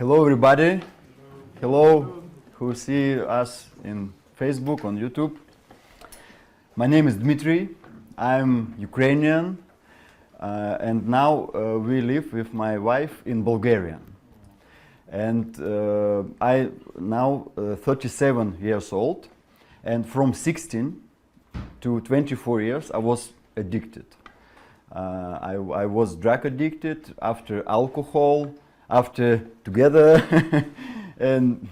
Hello everybody. Hello who see us in Facebook, on YouTube. My name is Dmitry. I'm Ukrainian and now we live with my wife in Bulgaria. And I now 37 years old, and from 16 to 24 years I was addicted. I was drug addicted, after alcohol, after together, and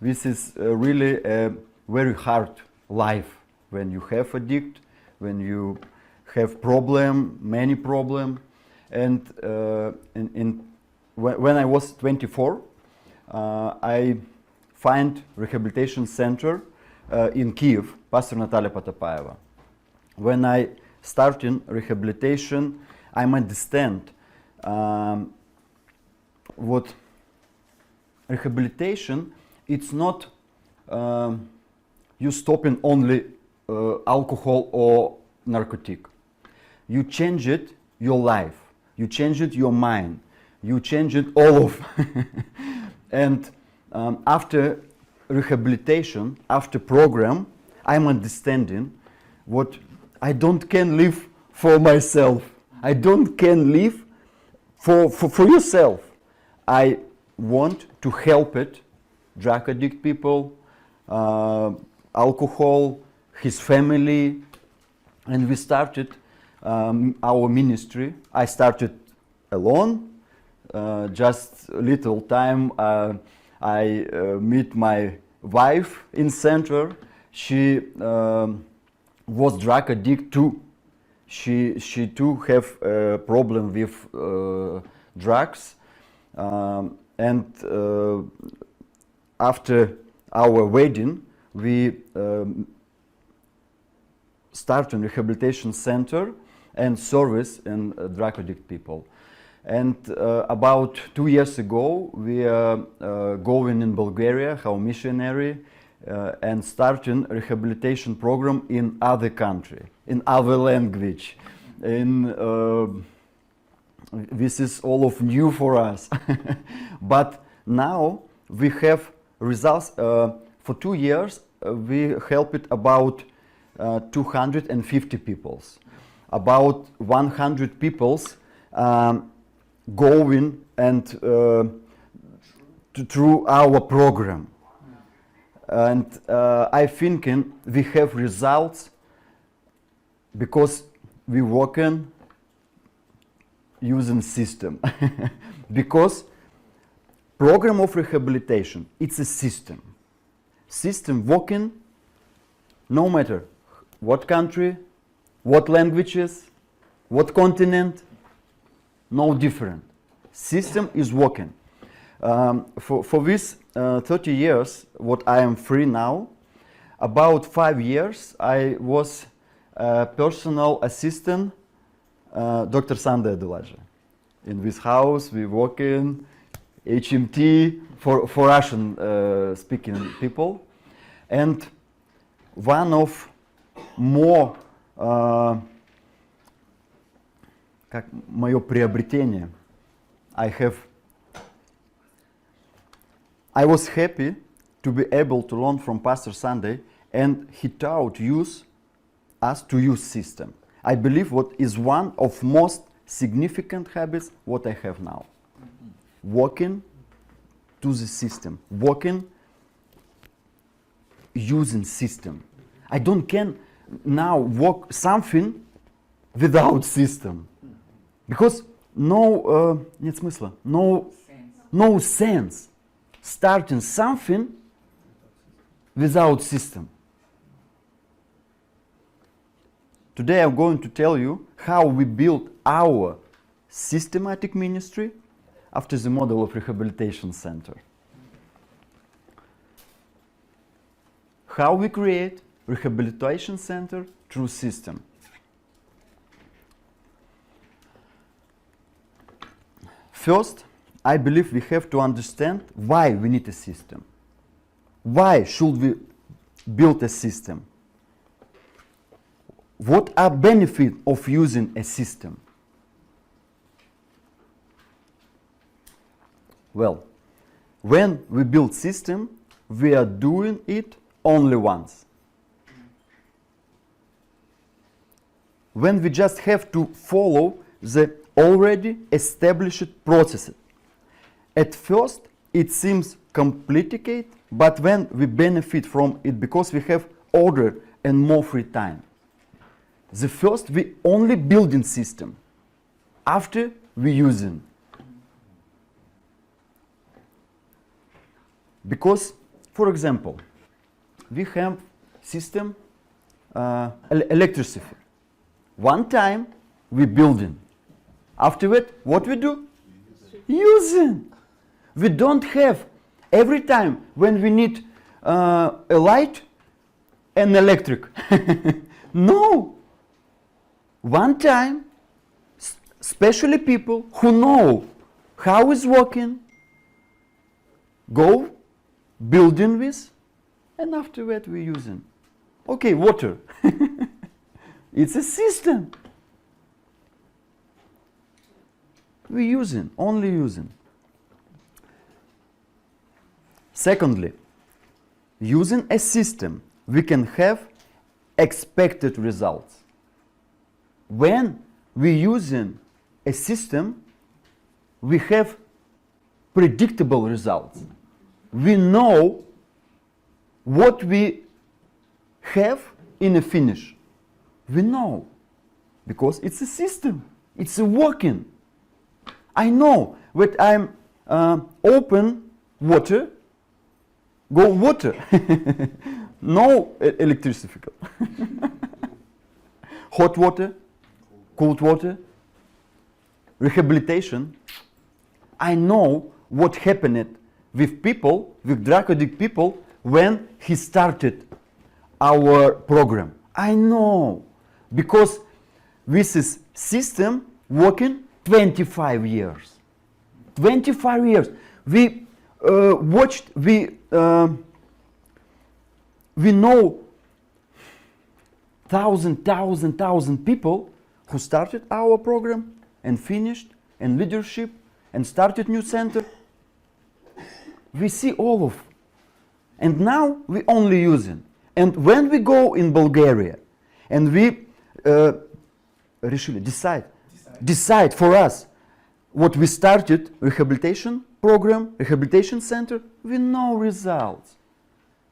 this is really a very hard life when you have addict, when you have many problem, and when I was 24, I find rehabilitation center in Kiev, Pastor Natalia Potapayeva. When I start in rehabilitation, I understand what rehabilitation, it's not you stopping only alcohol or narcotic. You change it your life, you change it your mind, you change it all of. And after rehabilitation, after program, I'm understanding what I don't can live for myself. I don't can live for yourself. I want to help it, drug addict people, alcohol, his family, and we started our ministry. I started alone, just little time. I meet my wife in center. She was drug addict too. She too have a problem with drugs, and after our wedding we start a rehabilitation center and service in drug addict people. And about 2 years ago we are going in Bulgaria, our missionary, and starting rehabilitation program in other country, in other language. This is all of new for us. But now we have results. For 2 years we helped about 250 people. About 100 people going and through our program. And I think we have results because we working using system. Because program of rehabilitation, it's a system. System working no matter what country, what languages, what continent, no different. System is working. For this 30 years, what I am free now, about 5 years I was personal assistant Dr. Sandra Adelaja. In this house we work in HMT for Russian speaking people. And one of more как мое приобретение, I was happy to be able to learn from Pastor Sunday, and he taught us to use system. I believe what is one of most significant habits what I have now. Walking to the system, walking using system. I don't can now walk something without system, because нет смысла, no sense starting something without system. Today I'm going to tell you how we built our systematic ministry after the model of rehabilitation center. How we create rehabilitation center through system. First, I believe we have to understand why we need a system. Why should we build a system? What are benefits of using a system? Well, when we build system, we are doing it only once. When we just have to follow the already established processes. At first, it seems complicated, but when we benefit from it because we have order and more free time. The first, we only building system. After, we using. Because, for example, we have system electricity. One time, we building. Afterward, what we do? Using. We don't have every time when we need a light and electric. No. One time, especially people who know how it's working, go building with, and afterward we using. Okay, water. It's a system. We using, only using. Secondly, using a system, we can have expected results. When we using a system, we have predictable results. We know what we have in a finish. We know, because it's a system. It's a working. I know when I'm open water, go water. No electricity. Hot water, cold water, rehabilitation. I know what happened with people, with drug addict people, when he started our program. I know, because this is system working 25 years. 25 years. We watched, we know thousand people who started our program and finished, and leadership, and started new center. We see all of, and now we only using. And when we go in Bulgaria, and we decide for us what we started, rehabilitation program, rehabilitation center, we know results.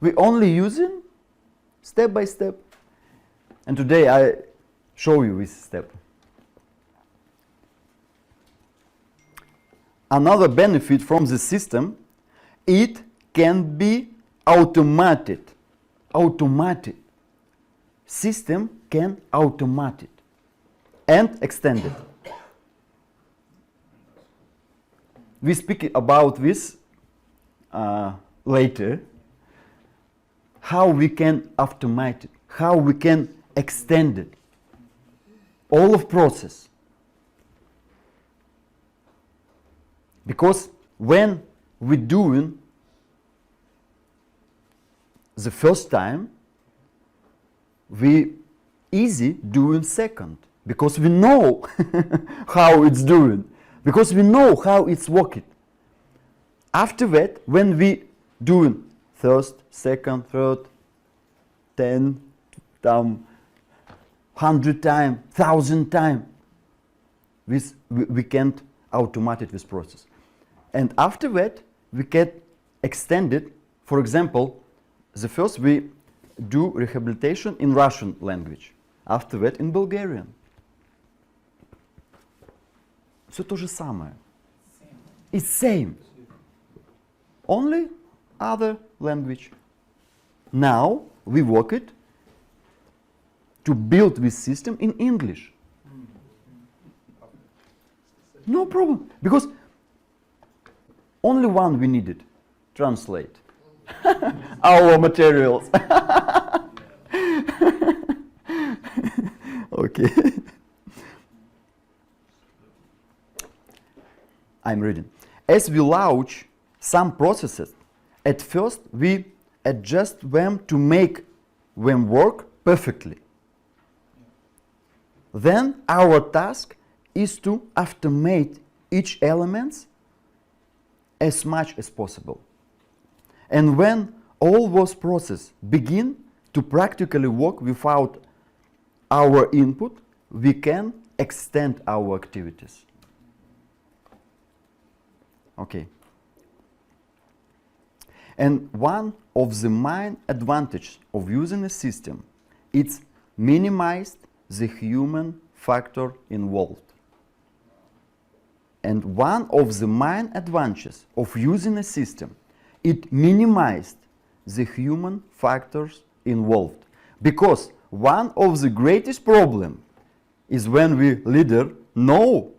We only using step by step. And today I show you this step. Another benefit from the system, it can be automated. Automated. System can automate it and extend it. We speak about this later, how we can automate it, how we can extend it, all of process. Because when we're doing the first time, we easy doing second, because we know how it's doing, because we know how it's working. After that, when we doing first, second, third, 10, 100 times, 1,000 times, we can't automate this process. And after that, we can extend it. For example, the first we do rehabilitation in Russian language. After that, in Bulgarian. Все то же самое. It's same. Only other language. Now we work it to build this system in English. No problem, because only one we needed, translate our materials. Okay. I'm reading. As we launch some processes, at first we adjust them to make them work perfectly. Then our task is to automate each element as much as possible. And when all those processes begin to practically work without our input, we can extend our activities. Okay. And one of the main advantages of using a system is minimize the human factor involved. And one of the main advantages of using a system, it minimized the human factors involved. Because one of the greatest problems is when we leader know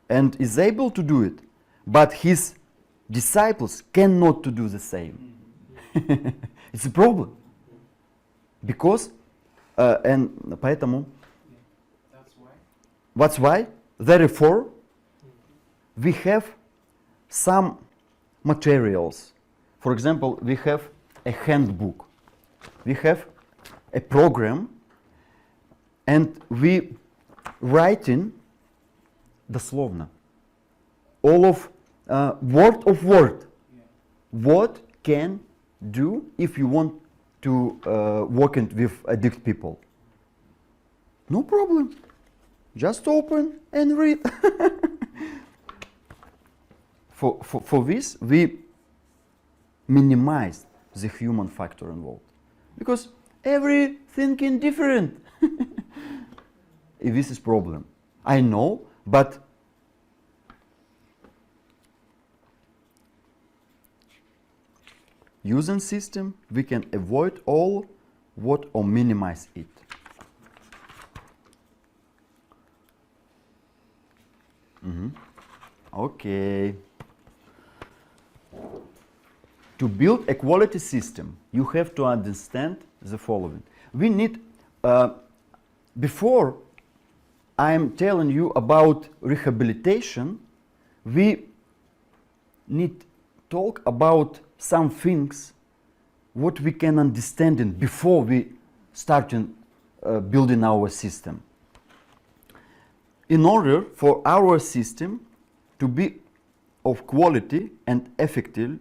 and is able to do it, but his disciples cannot to do the same. It's a problem. Because, and поэтому, that's why, therefore, we have some materials. For example, we have a handbook. We have a program, and we write in дословно all of word what can do if you want to work with addict people. No problem. Just open and read. For this, we minimize the human factor involved. Because everything is different. This is problem. I know, but using system, we can avoid all what or minimize it. Okay. To build a quality system, you have to understand the following. We need, before I'm telling you about rehabilitation, we need talk about some things what we can understand in before we start building our system. In order for our system to be of quality and effective,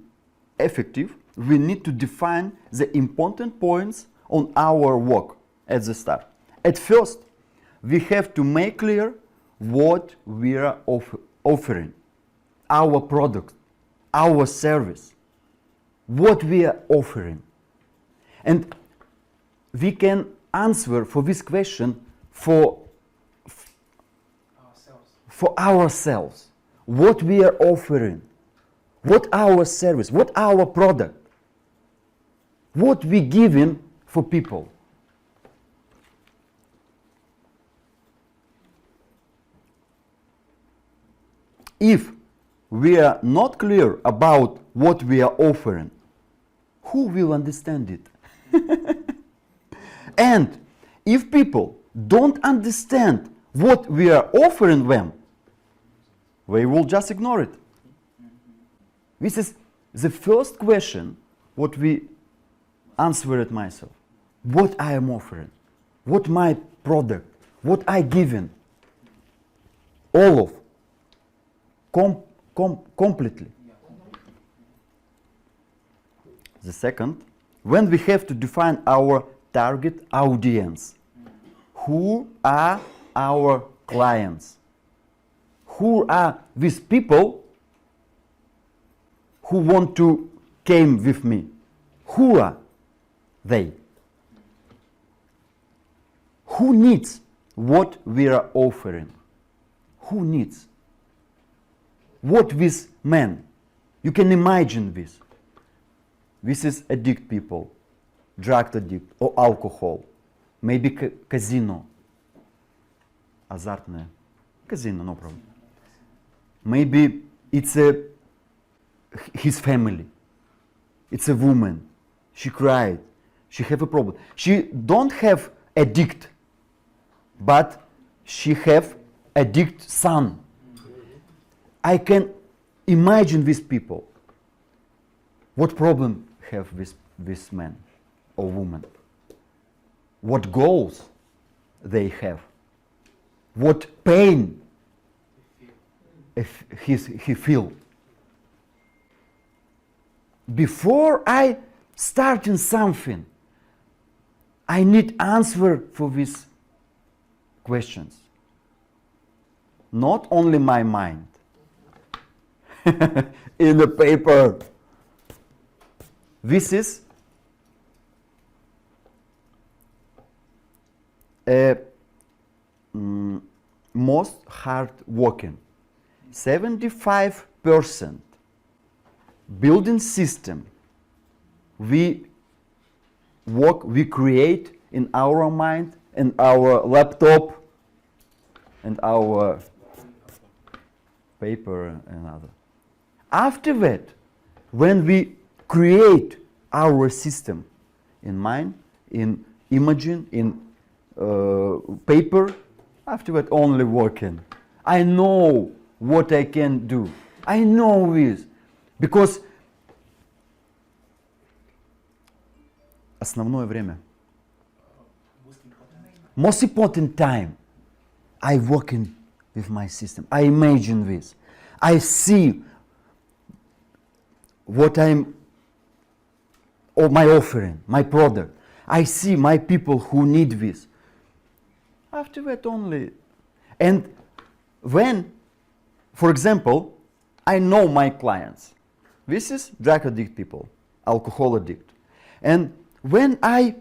we need to define the important points on our work at the start. At first, we have to make clear what we are offering, our product, our service, what we are offering. And we can answer for this question for ourselves. What we are offering, what our service, what our product, what we giving for people. If we are not clear about what we are offering, who will understand it? And if people don't understand what we are offering them, they will just ignore it. This is the first question what we answer it myself. What I am offering, what my product, what I giving, all of, completely. The second, when we have to define our target audience, who are our clients? Who are these people who want to came with me? Who are they? Who needs what we are offering? Who needs? What this man? You can imagine this. This is addict people, drug addict or alcohol, maybe casino, азартное, casino, no problem. Maybe it's his family. It's a woman. She cried. She have a problem. She don't have addict, but she have addict son. I can imagine these people. What problem have this man or woman? What goals they have? What pain he feel? before I starting something, I need answer for these questions. Not only my mind. In the paper. This is a most hard working. 75% building system we create in our mind and our laptop and our paper and other. After that, when we create our system in mind, in imaging, in paper, after that only working. I know what I can do. I know this. Because основное время. Most important time. I working with my system. I imagine this. I see what I'm, or my offering, my product. I see my people who need this. After that only. And when, for example, I know my clients. This is drug addict people, alcohol addict. And when I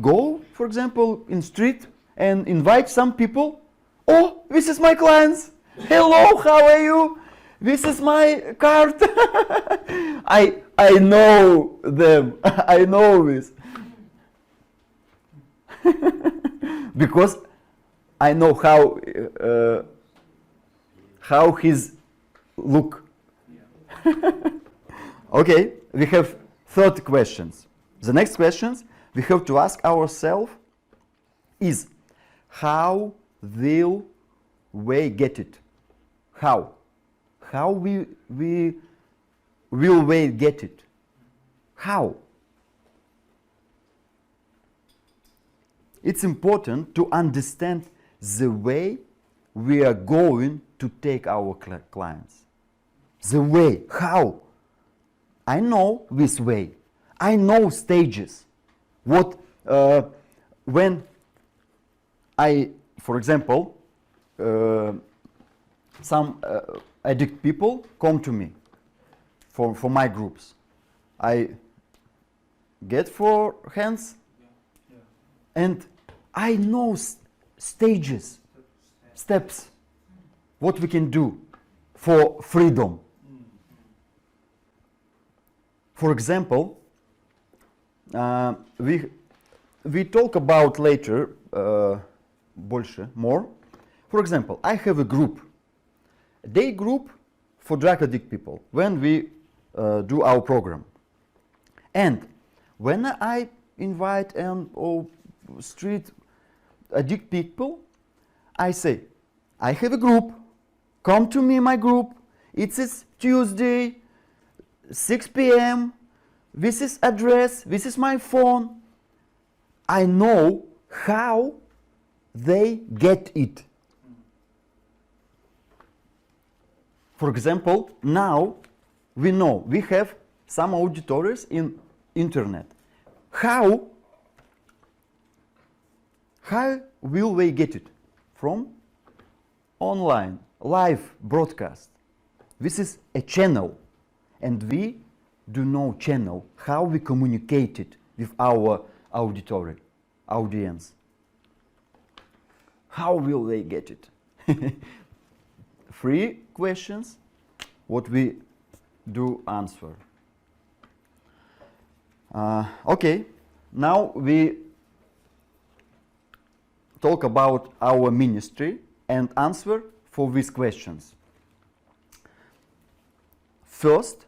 go, for example, in street and invite some people, oh, this is my clients. Hello, how are you? This is my card. I know them. I know this. Because I know how his look. Okay, we have third questions. The next questions we have to ask ourselves is, how will we get it? How? How will we get it? How? It's important to understand the way we are going to take our clients. The way, how? I know this way. I know stages. What, when I, for example, some addict people come to me for my groups. I get for hands and I know stages, steps, what we can do for freedom. For example, we talk about later больше, more. For example, I have a group, a day group for drug addict people when we do our program. And when I invite street addict people, I say, I have a group, come to me, my group, it's Tuesday, 6 p.m., this is address, this is my phone. I know how they get it. For example, now we know we have some auditories in internet. How will they get it? From online, live broadcast. This is a channel, and we do know channel, how we communicate it with our auditory, audience. How will they get it? 3 questions, what we do answer. Okay, now we talk about our ministry and answer for these questions. First,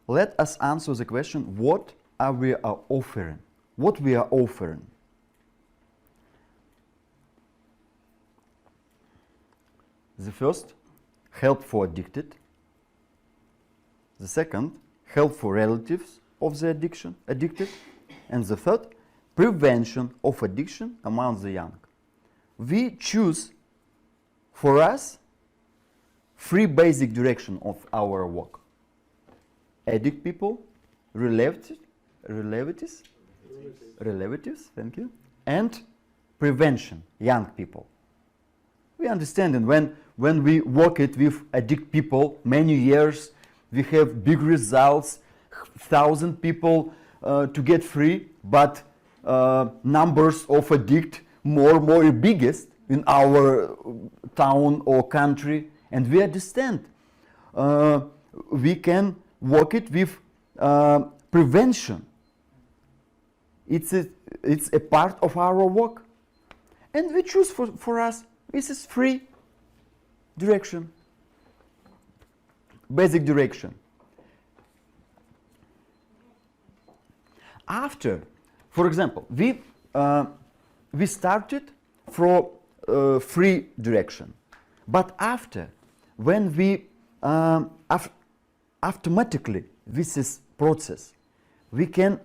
let us answer the question, what are we offering? What we are offering? The first, help for addicted. The second, help for relatives of the addicted. And the third, prevention of addiction among the young. We choose for us 3 basic directions of our work. Addict people, relatives, relatives, thank you, and prevention, young people. We understand, and when we work it with addict people many years, we have big results, 1,000 people to get free, but numbers of addict more biggest in our town or country, and we understand. We can work it with prevention. It's a part of our work, and we choose for us. This is free direction, basic direction. After, for example, we started from free direction, but after, when we automatically, this is process, we can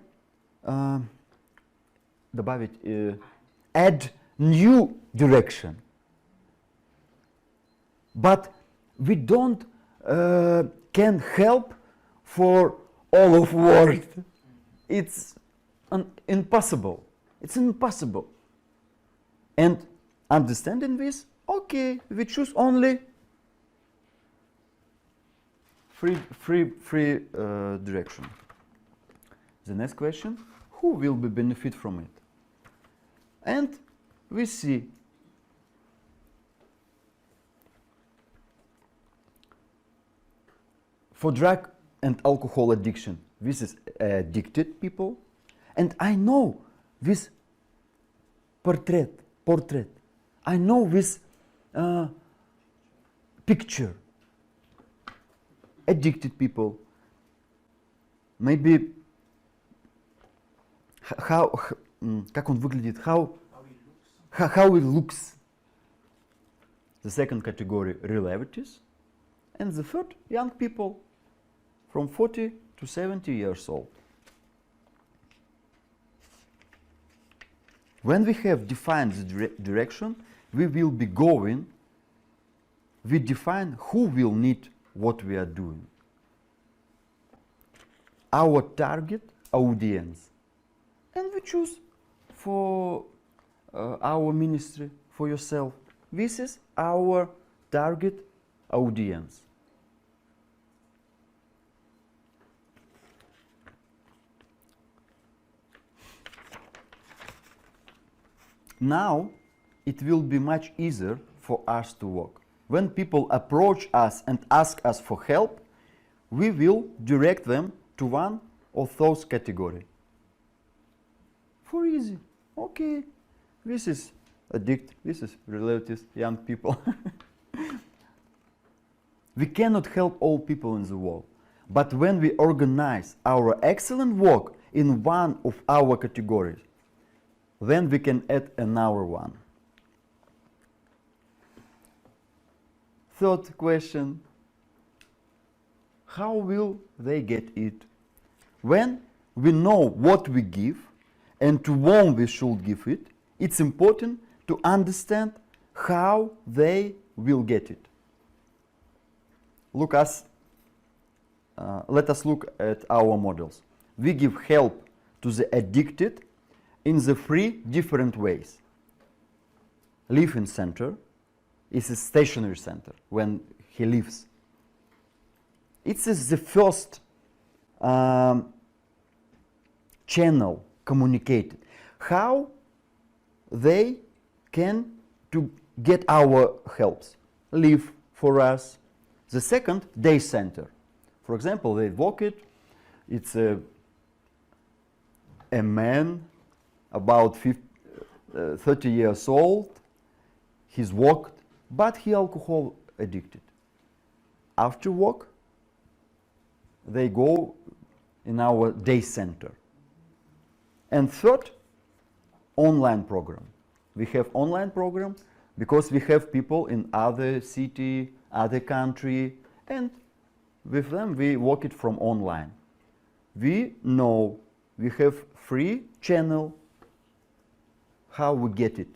add new direction, but we don't can help for all of world. It's impossible. It's impossible. And understanding this, okay, we choose only free direction. The next question: who will be benefit from it? And we see for drug and alcohol addiction, this is addicted people, and I know this portrait. I know this picture. Addicted people. Maybe как он выглядит? How it looks. The second category, relatives, and the third, young people from 40 to 70 years old. When we have defined the direction, we will be going, we define who will need what we are doing. Our target audience. And we choose for our ministry, for yourself. This is our target audience. Now, it will be much easier for us to work. When people approach us and ask us for help, we will direct them to one of those categories. For easy. Okay, this is addict, this is relatives, young people. We cannot help all people in the world. But when we organize our excellent work in one of our categories, then we can add another one. Third question: how will they get it? When we know what we give and to whom we should give it, it's important to understand how they will get it. Let us look at our models. We give help to the addicted in the three different ways. Living center is a stationary center when he lives. It is the first channel communicated. How they can to get our helps, live for us. The second, day center. For example, they walk it. It's a man about 30 years old. He's walked, but he alcohol addicted. After work, they go in our day center. And third, online program. We have online program because we have people in other city, other country, and with them we work it from online. We know we have free channel how we get it.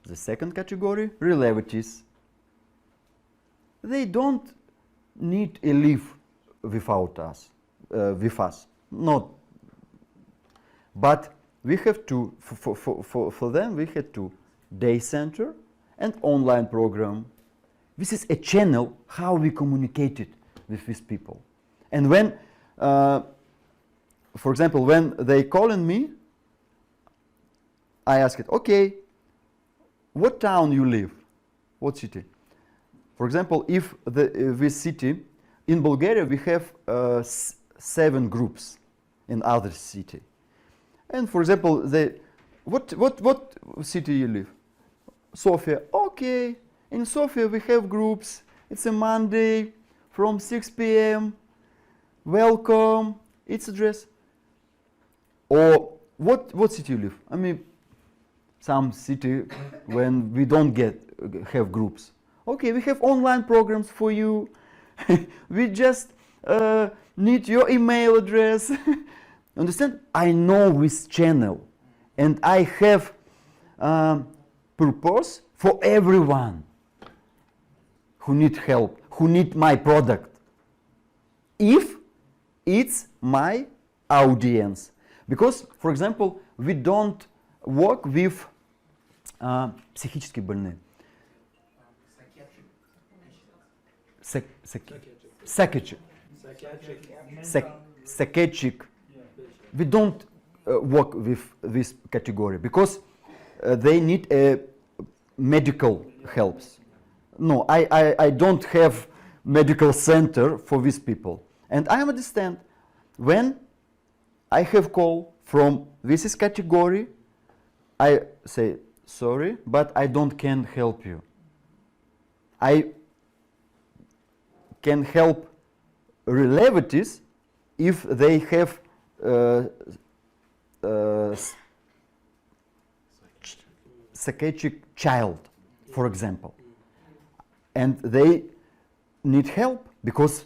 The second category, relatives. They don't need a live without us. with us. Not. But we have to, for them, we had to day center and online program. This is a channel how we communicated with these people. And when, for example, when they calling me, I ask it, okay, what town you live? What city? For example, if this city, in Bulgaria we have 7 groups in other city. And for example, what city you live? Sofia. Okay, in Sofia we have groups. It's a Monday from 6 p.m. Welcome. It's address. Or what city you live? I mean, some city when we don't have groups. Okay, we have online programs for you. We just need your email address. Understand? I know this channel, and I have purpose for everyone who need help, who need my product. If it's my audience, because, for example, we don't work with психически больные. Psychiatric. We don't work with this category because they need medical helps. No, I don't have medical center for these people. And I understand when I have call from this category, I say, sorry, but I can help you. I can help relatives if they have psychiatric child, for example, and they need help because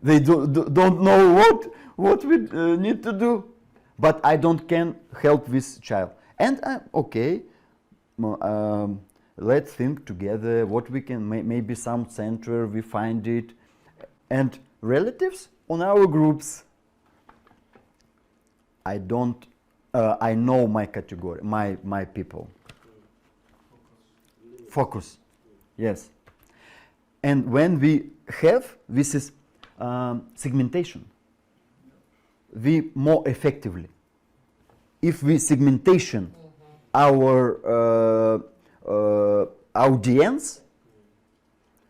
they don't know what we need to do, but I can help this child. And okay, let's think together what we can, maybe some center we find it, and relatives on our groups. I know my category, my people. Focus, yes. And when we have, this is segmentation. We more effectively. If we segmentation our audience,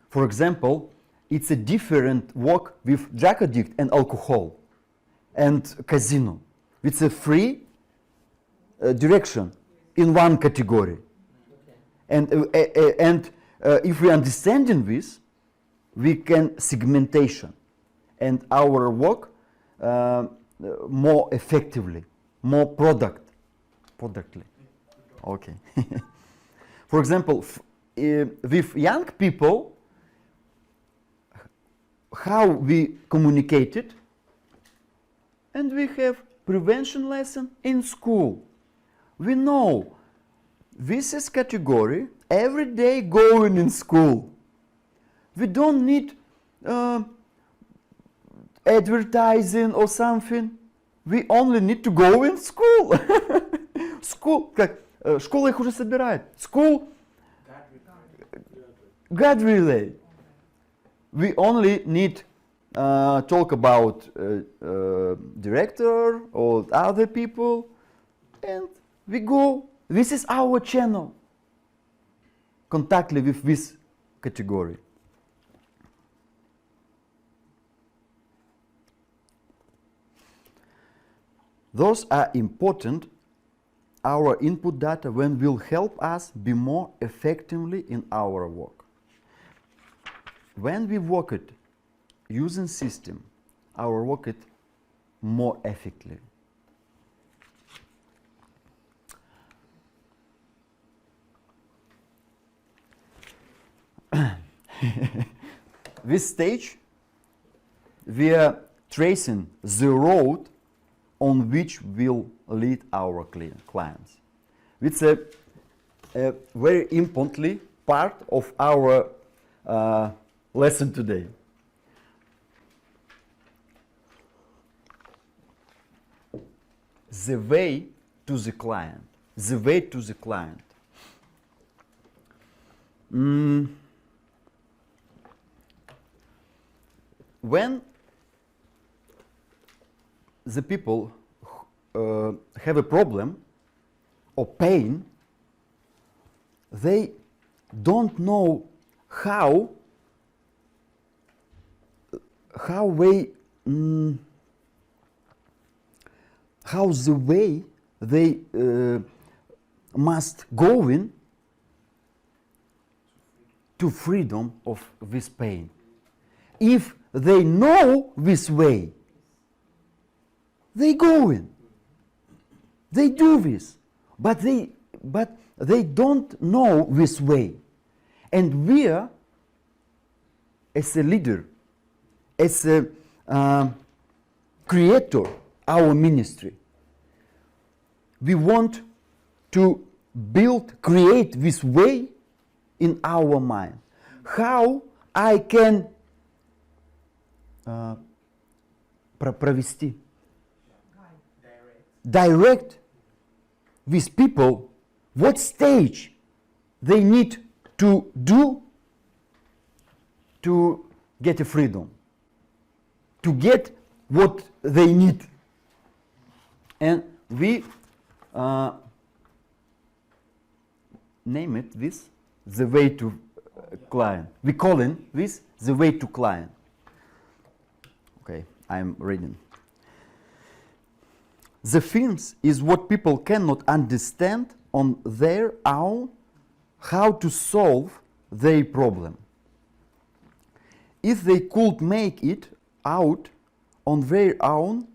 for example, it's a different work with drug addict and alcohol and casino. It's a free direction in one category. Okay. And if we understanding this, we can segmentation and our work more effectively, more productly. Okay. For example, with young people, how we communicated, and we have prevention lesson in school. We know this is category every day going in school. We don't need advertising or something. We only need to go in school. School, как школа их уже собирает. School, God relay. We only need talk about director or other people, and we go. This is our channel. Contactly with this category. Those are important, our input data, when will help us be more effectively in our work. When we work it using system, our work it more effectively. This stage, we are tracing the road on which will lead our clients. It's a very importantly part of our lesson today. the way to the client. The way to the client. When the people have a problem or pain, they don't know how the way they must go in to freedom of this pain. If they know this way, they go in. They do this, but they don't know this way. And we are, as a leader, as a creator, our ministry, we want to create this way in our mind. How I can direct these people what stage they need to do to get a freedom, to get what they need. And we name it this, the way to client. We call it this, the way to client. Okay, I'm reading. The things is what people cannot understand on their own, how to solve their problem. If they could make it out on their own,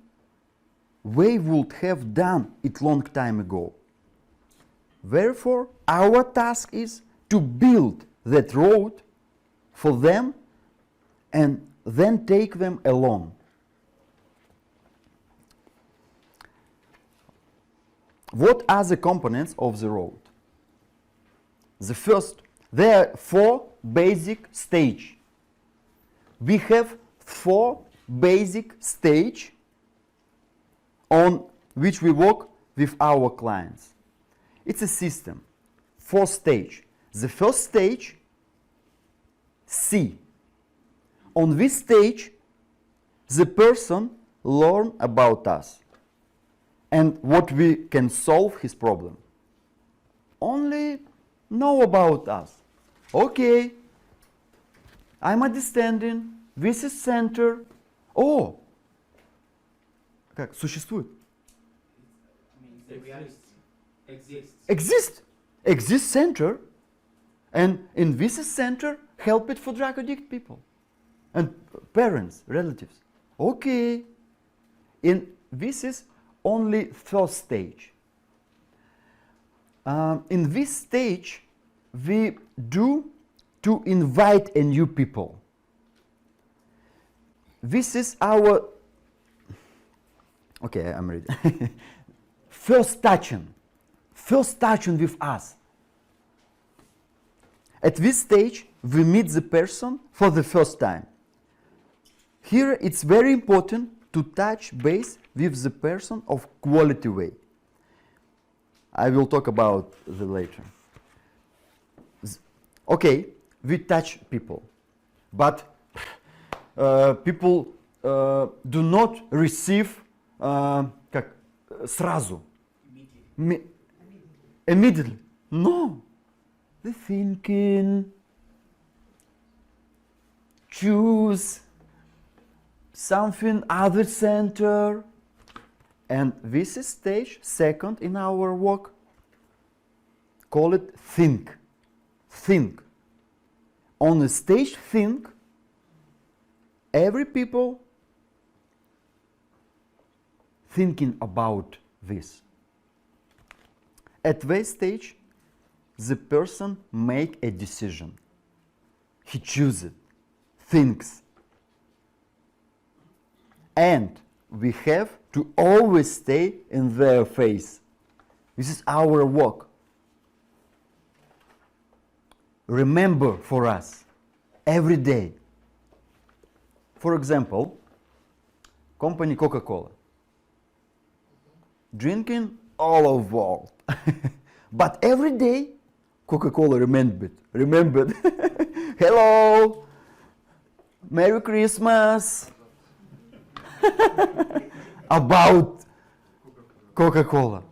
they would have done it long time ago. Therefore, our task is to build that road for them and then take them along. What are the components of the road? The first, there are 4 basic stages. We have 4 basic stages on which we work with our clients. It's a system, 4 stages. The first stage, C. On this stage, the person learns about us and what we can solve his problem. Only know about us. Okay, I'm understanding, this is center. Oh, как, существует? Exists center, and in this center, help it for drug addict people and parents, relatives. Okay, this is only first stage. In this stage, we do to invite a new people. This is our, okay, I'm ready. First touching with us. At this stage, we meet the person for the first time. Here, it's very important to touch base with the person of quality way. I will talk about the later. Okay, we touch people, but people do not receive как, сразу. Immediately. No. They're thinking, choose something other center. And this is stage second in our work. Call it think. Think. On the stage think, every people thinking about this. At this stage, the person make a decision. He chooses, thinks. And we have to always stay in their face. This is our work. Remember for us, every day. For example, company Coca-Cola. drinking all of world. But every day, Coca-Cola remembered. Hello, Merry Christmas. About Coca-Cola.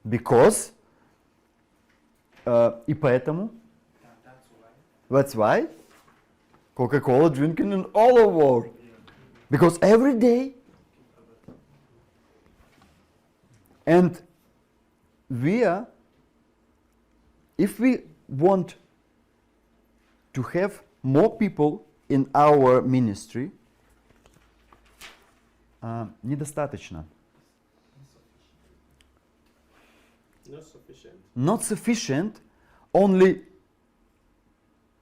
Because, и поэтому, that's why, Coca-Cola drinking in all over world. Because every day, and we are, if we want to have more people in our ministry, недостаточно. Not sufficient only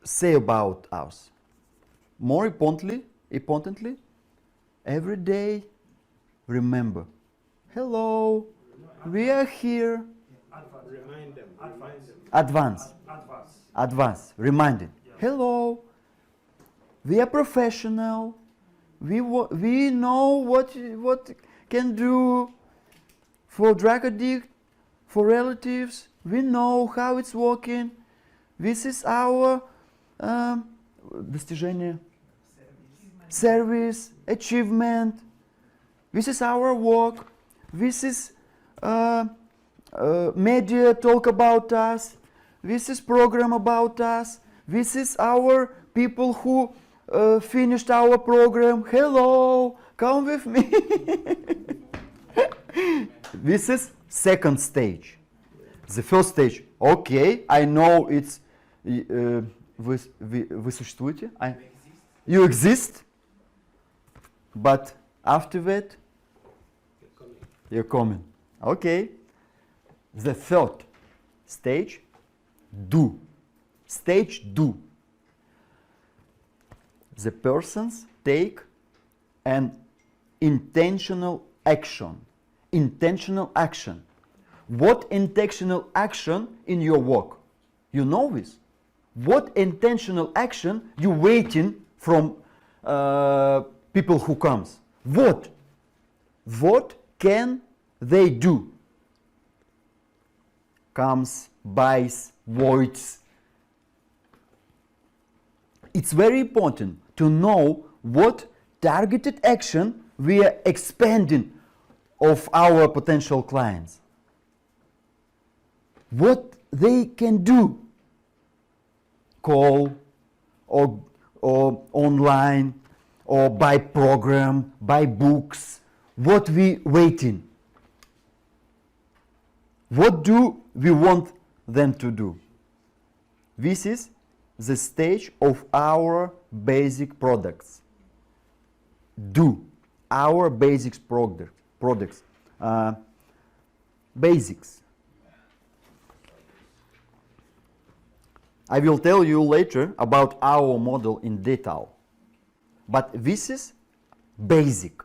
say about us. More importantly, every day remember, hello, we are here. Remind them. Advance. Reminding. Yeah. Hello, we are professional. We know what can do for drug addict, for relatives. We know how it's working. This is our достижение, service, achievement. This is our work. This is media talk about us. This is program about us. This is our people who finished our program. Hello, come with me. This is second stage. The first stage, okay, I know it's вы существуете, you exist, but after that, you're coming. Okay. The third stage, do. Stage do. The persons take an intentional action. Intentional action. What intentional action in your work? You know this? What intentional action you waiting from people who comes? What? What can they do? Comes, buys, voids. It's very important to know what targeted action we are expanding of our potential clients. What they can do. Call or online or buy program, buy books. What we waiting? What do we want them to do? This is the stage of our basic products. Do our basics products. Basics. I will tell you later about our model in detail. But this is basic.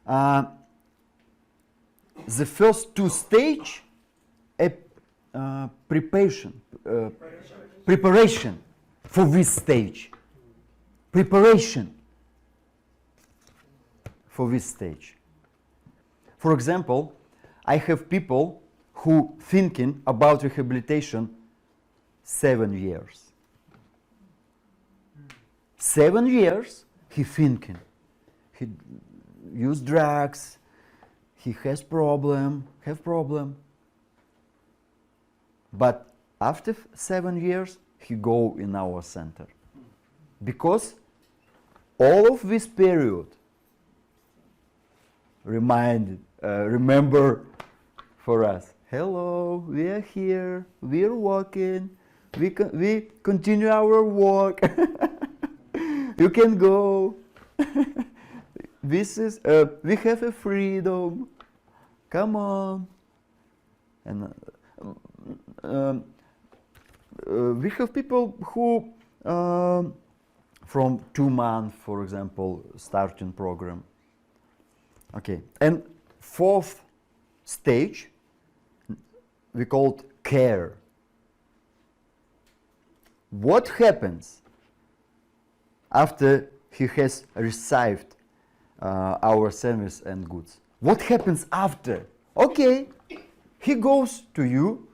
The first two stages, preparation for this stage. Preparation for this stage. For example, I have people who thinking about rehabilitation 7 years. 7 years he thinking. He use drugs. He have problem. But after 7 years, he go in our center. Because all of this period remember for us. Hello, we are here. We are working. We continue our work. You can go. This is we have a freedom. Come on. And we have people who from 2 months, for example, starting program. Okay, and fourth stage we called care. What happens after he has received our service and goods? What happens after? Okay, he goes to you,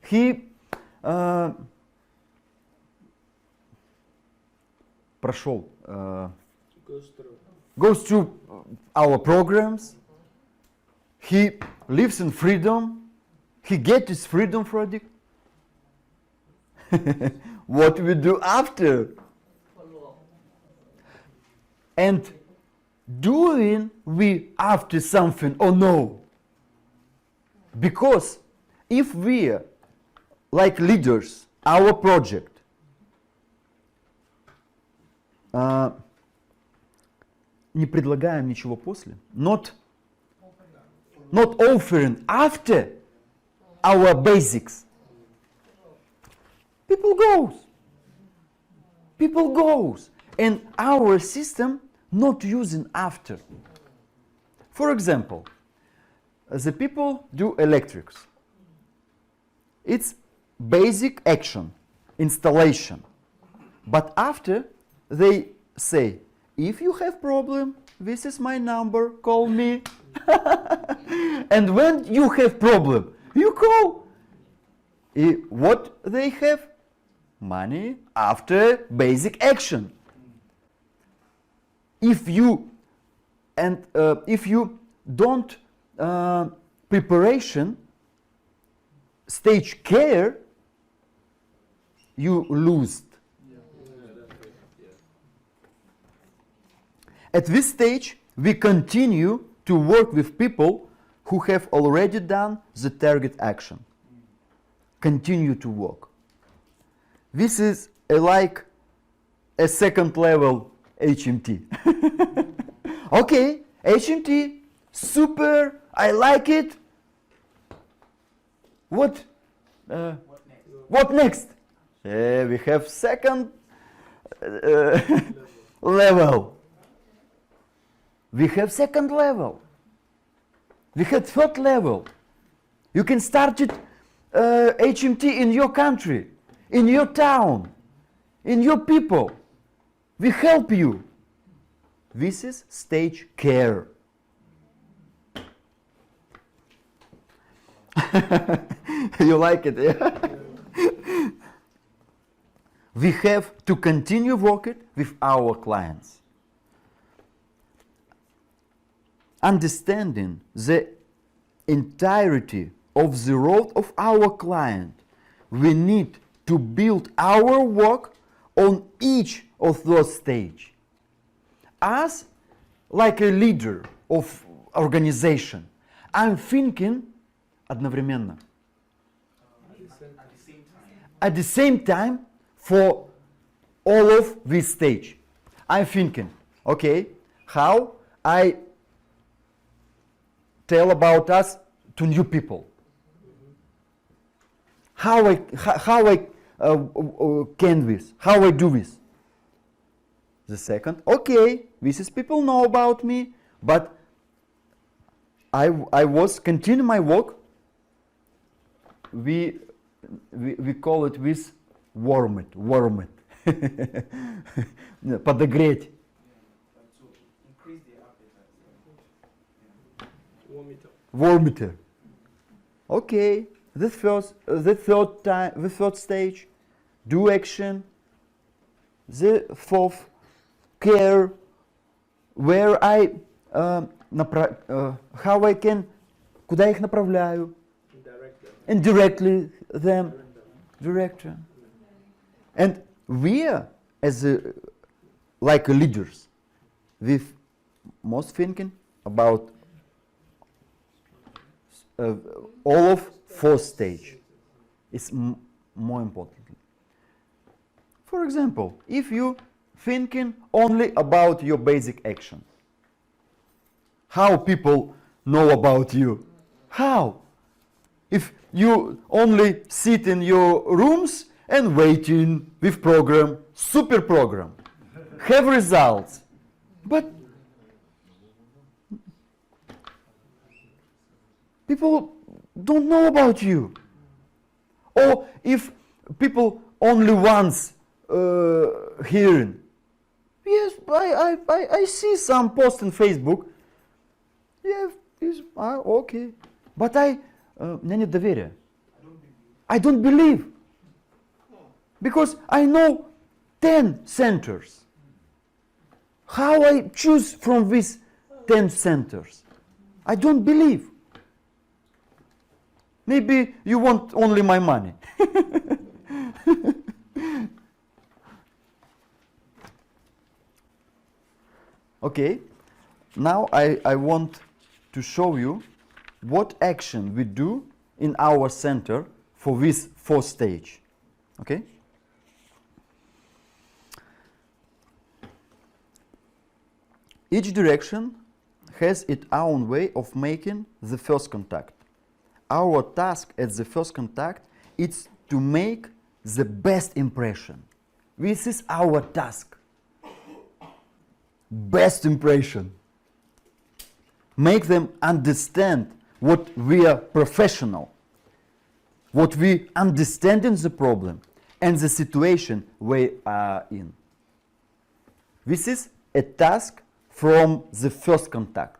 he прошел, goes through our programs, he lives in freedom, he gets his freedom for it. What we do after? And doing we after something or no? Because if we, like leaders, our project, не предлагаем ничего после, not offering after our basics, people goes, and our system not using after. For example, the people do electrics. It's basic action, installation. But after they say, if you have problem, this is my number, call me. And when you have problem, you call. What they have? Money after basic action. If you don't preparation stage care, you lose. At this stage, we continue to work with people who have already done the target action. Continue to work. This is like a second level HMT. Okay, HMT, super, I like it. What next? We have second level. We have second level. We had third level. You can start it HMT in your country, in your town, in your people. We help you. This is stage care. You like it, yeah? We have to continue working with our clients. Understanding the entirety of the road of our client, we need to build our work on each of those stages. As like a leader of organization, I'm thinking одновременно. At the same time for all of this stage. I'm thinking, okay, how I tell about us to new people. How I can this? How I do this? The second, okay, this is people know about me, but I was continuing my work. We call it with warm it. Подогреть. Warmeter. Okay, the third stage, do action. The fourth, care, where I, how I can, куда их направляю? Indirectly them, director. And we are, as like leaders, with most thinking about all of fourth stage is more important. For example, if you thinking only about your basic action, how people know about you? How? If you only sit in your rooms and waiting with program, super program, have results, but people don't know about you. Or if people only once hearing, yes, I see some post on Facebook. Yeah, Okay. But у меня нет доверия. I don't believe. Because I know 10 centers. How I choose from these 10 centers? I don't believe. Maybe you want only my money. Okay, now I want to show you what action we do in our center for this 4th stage. Okay? Each direction has its own way of making the first contact. Our task at the first contact is to make the best impression. This is our task. Best impression. Make them understand what we are professional, what we understand in the problem and the situation we are in. This is a task from the first contact.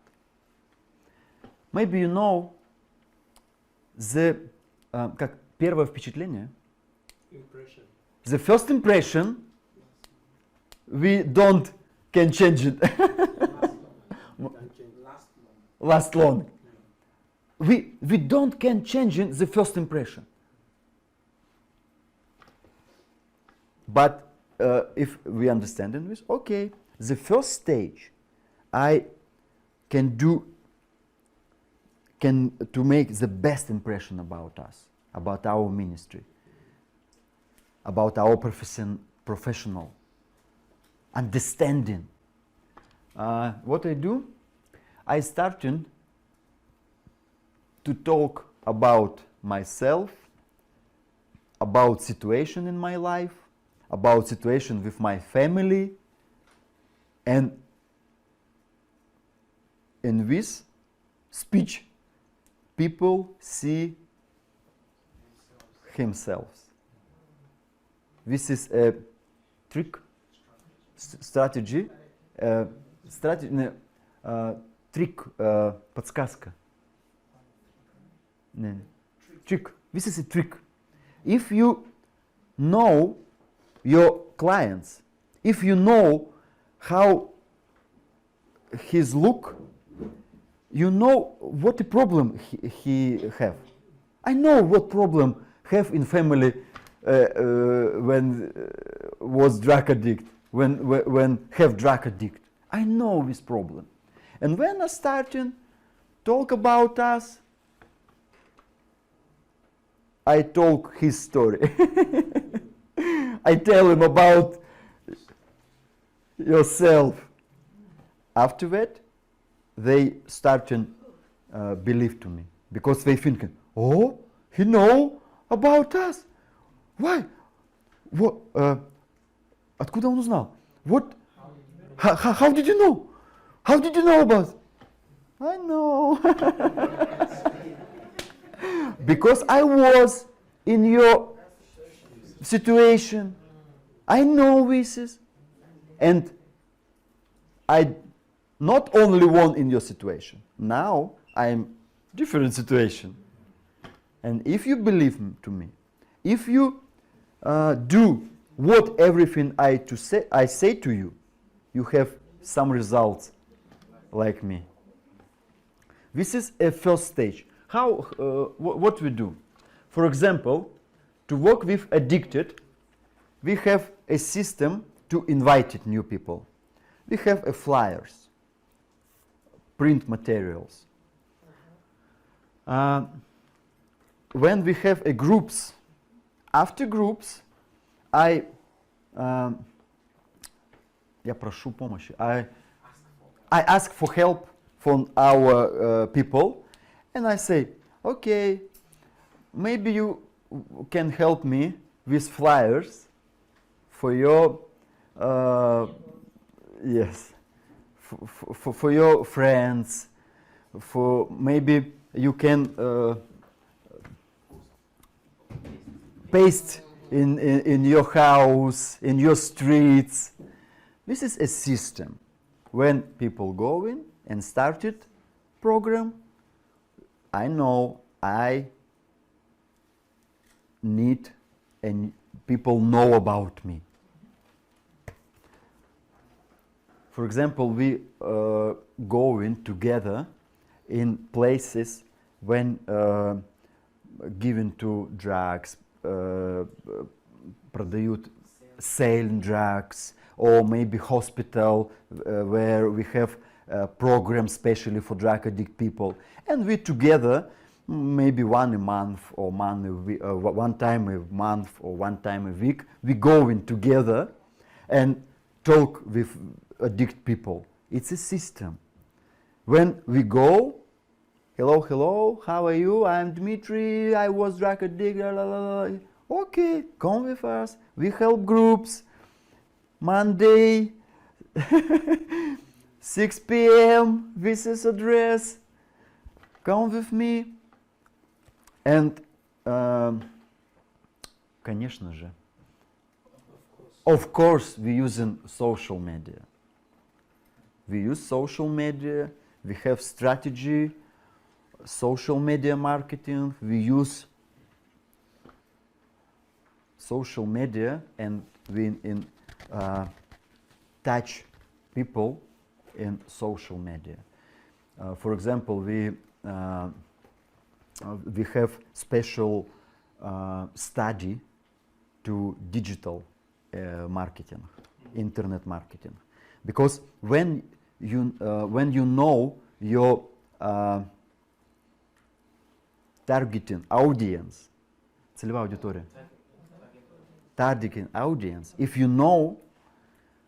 Maybe you know the как первое впечатление. Impression. The first impression we don't can change it. Last long. We don't can change it, the first impression. But if we understand this, okay, the first stage I can do to make the best impression about us, about our ministry, about our professional understanding. What I do, I started to talk about myself, about situation in my life, about situation with my family, and in this speech people see themselves. This is a trick, strategy, trick, подсказка. Trick. This is a trick. If you know your clients, if you know how his look, you know what the problem he have. I know what problem have in family when was drug addict, when have drug addict. I know this problem. And when I starting talk about us, I talk his story. I tell him about yourself. After that, they start to believe to me because they thinking, oh, he know about us. Why? What? Откуда он узнал? What? How did you know? How did you know about it? I know. Because I was in your situation. I know this. And I not only one in your situation. Now I'm different situation. And if you believe to me, if you do what everything I say to you, you have some results like me. This is a first stage. How? What we do? For example, to work with addicted, we have a system to invite new people. We have flyers, print materials. When we have groups, after groups, я прошу помощи. I ask for help from our people, and I say, okay, maybe you can help me with flyers for your yes, for your friends, for maybe you can paste in your house, in your streets. This is a system. When people go in and started program, I know I need and people know about me. For example, we go in together in places when given to drugs, продают selling drugs, or maybe hospital where we have a program specially for drug addict people, and we together maybe one time a month or one time a week we go in together and talk with addict people. It's a system. When we go, hello, how are you? I'm Dmitry, I was drug addict, la, la, la. Okay, come with us. We help groups. Monday, 6 p.m., this is address. Come with me. And, конечно же, of course, we using social media. We use social media. We have strategy, social media marketing. We use social media and we touch people in social media. For example, we have special study to digital marketing, internet marketing, because when you know your targeting audience, целевая аудитория, targeting audience, if you know,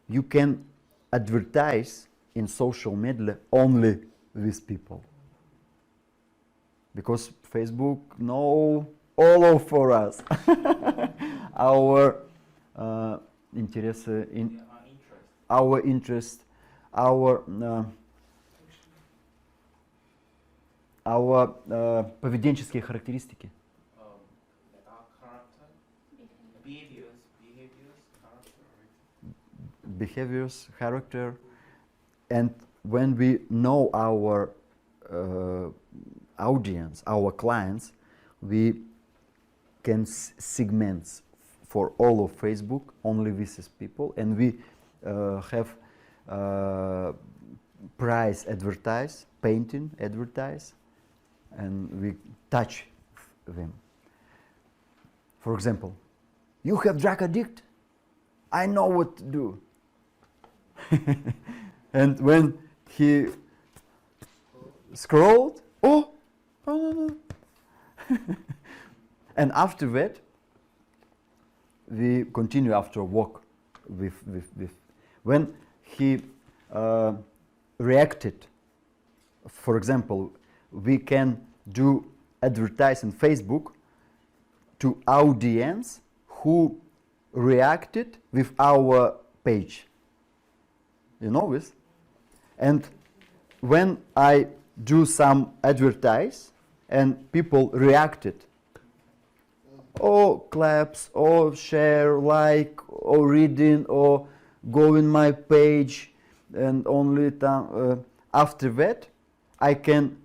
you can advertise in social media only with people. Because Facebook know all over us our интересы, our interest, our поведенческие характеристики. Behaviors, character, and when we know our audience, our clients, we can segment for all of Facebook only these people, and we have price advertise, painting advertise, and we touch them. For example, you have drug addict? I know what to do. And when he scrolled, oh, no. And after that, we continue after a walk with. When he reacted, for example, we can do advertise in Facebook to audience who reacted with our page. You know this? And when I do some advertise and people reacted, or claps, or share, like, or reading, or go in my page, and only after that I can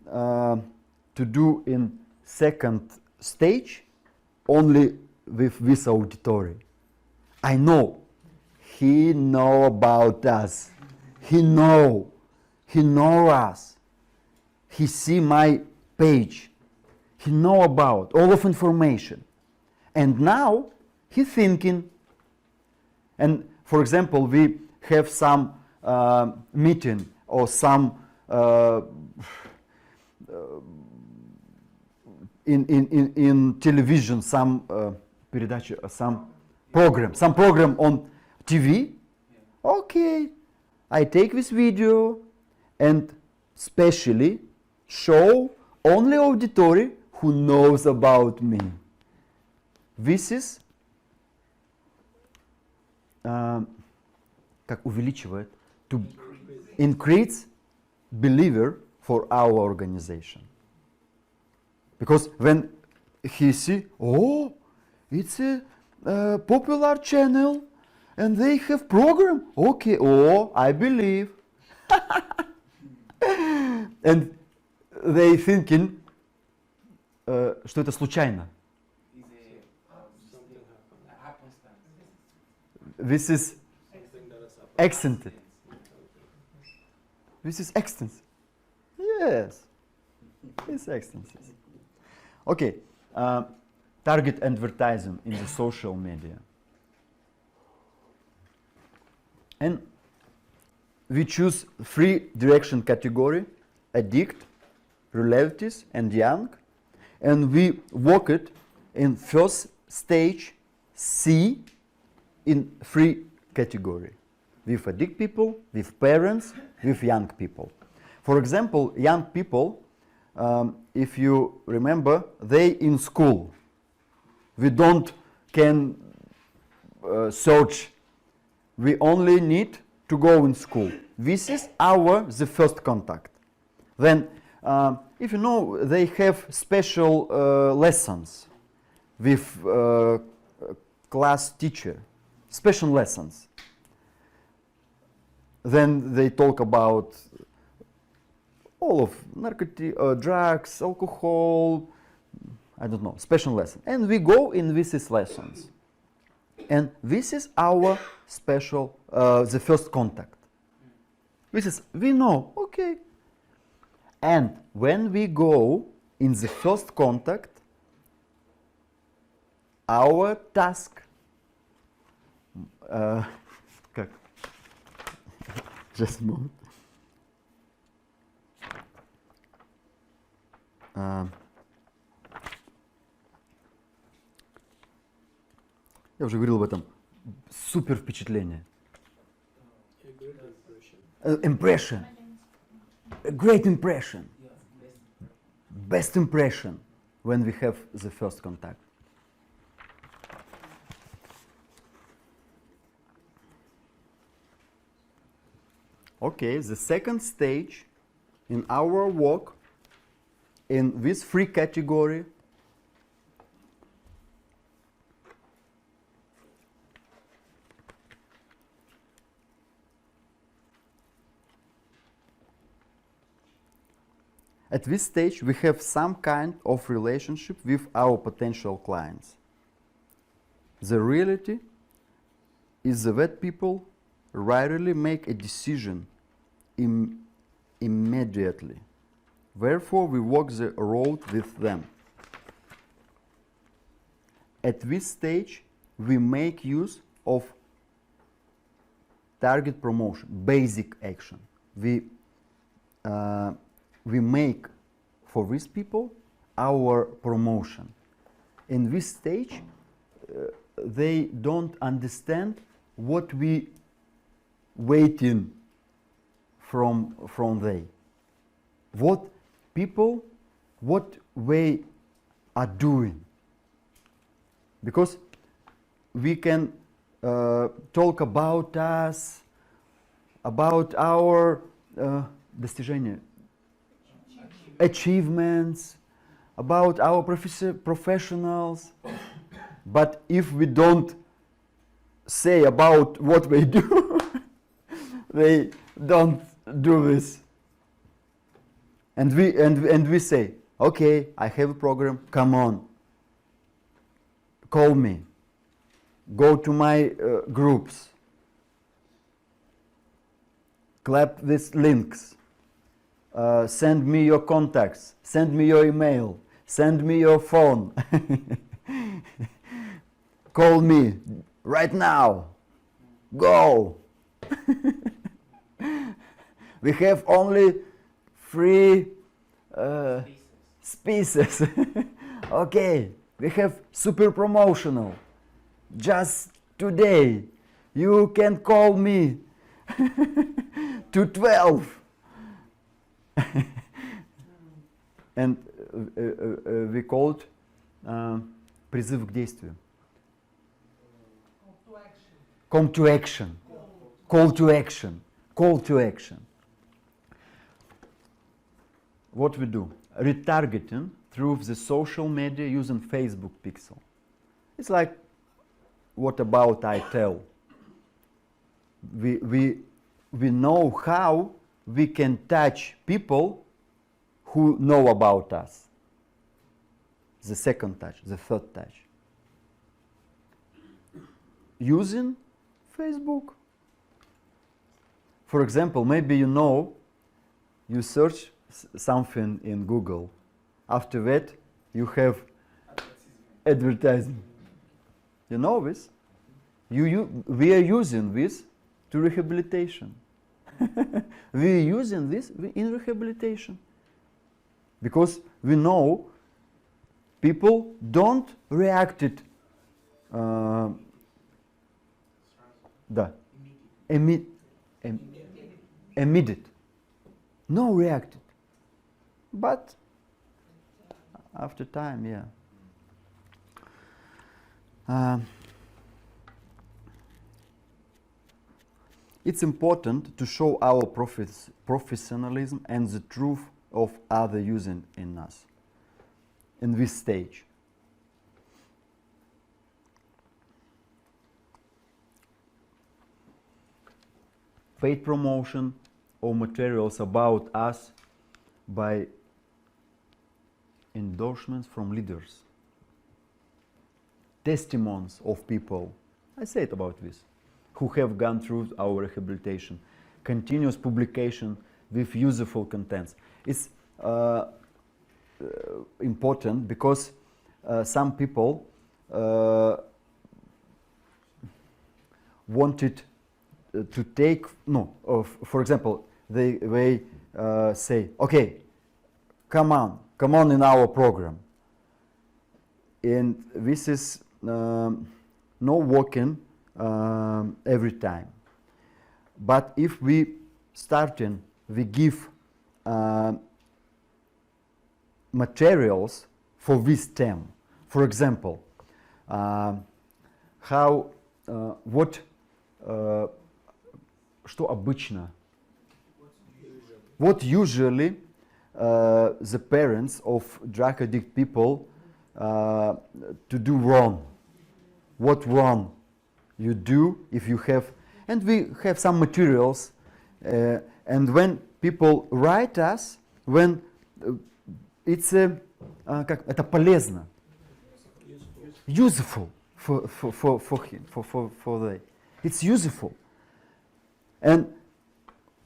to do in second stage only with this auditory. I know he know about us. He know us. He see my page. He know about all of information. And now he thinking. And for example, we have some meeting or some in television, some передача, some program on TV. Okay, I take this video and specially show only auditory who knows about me. This is как увеличивает, to increase believer for our organization. Because when he see, oh, it's a popular channel and they have program, okay, oh, I believe. And they thinking что это случайно. Something happens. This is Something that is accented. This is extensive. Yes. It's extensive. Okay. Target advertising in the social media. And we choose 3 direction category: addict, relatives, and young. And we work it in first stage C in 3 category: with addict people, with parents, with young people. For example, young people, if you remember, they in school. We don't can search. We only need to go in school. This is the first contact. Then, if you know, they have special lessons with class teacher, special lessons. Then they talk about all of drugs, alcohol, I don't know, special lesson. And we go in these lessons. And this is our special, the first contact. This is, we know, okay. And when we go in the first contact, our task, как? Just a moment. Я уже говорил об этом. Супер впечатление. a good impression. Impression. A great impression. Best impression when we have the first contact. Okay, the second stage in our work in this 3 category at this stage we have some kind of relationship with our potential clients. The reality is that people rarely make a decision immediately. Therefore, we walk the road with them. At this stage, we make use of target promotion, basic action. We make for these people our promotion. In this stage, they don't understand what we waiting from they. What people, what they are doing. Because we can talk about us, about our достижения, achievements, about our professionals. But if we don't say about what they do, they don't do this. And we say, okay, I have a program, come on, call me, go to my groups, clap these links, send me your contacts, send me your email, send me your phone, call me right now, go. We have only 3 species. Okay, we have super promotional. Just today, you can call me to 12. And we call it призыв к действию. Call to action. Call to action. Call to action. What we do? Retargeting through the social media using Facebook pixel. It's like what about I tell. We know how we can touch people who know about us. the second touch, the third touch. Using Facebook. For example, maybe you search something in Google. After that, you have advertising. You know this? We are using this to rehabilitation. We are using this in rehabilitation. Because we know people don't react it immediate. No reacted. But after time, yeah. It's important to show our professionalism and the truth of other using in us in this stage. Paid promotion or materials about us by endorsements from leaders, testimonies of people, I said about this, who have gone through our rehabilitation, continuous publication with useful contents. It's important because some people wanted to take, for example, they say, okay, come on in our program. And this is no working every time. But if we give materials for this term, for example, что обычно? What usually the parents of drug addict people to do wrong? What wrong you do if you have, and we have some materials, and when people write us, when it's это полезно, useful for them. It's useful. And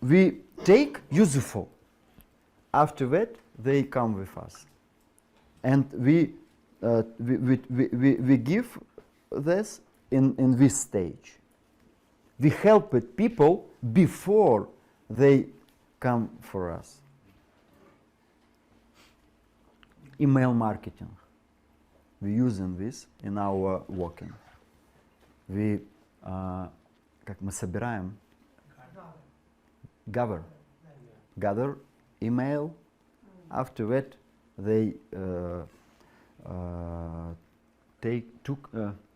we take useful. After that, they come with us. And we give this in this stage. We help people before they come for us. Email marketing. We're using this in our working. We, как мы собираем, gather email. After that, they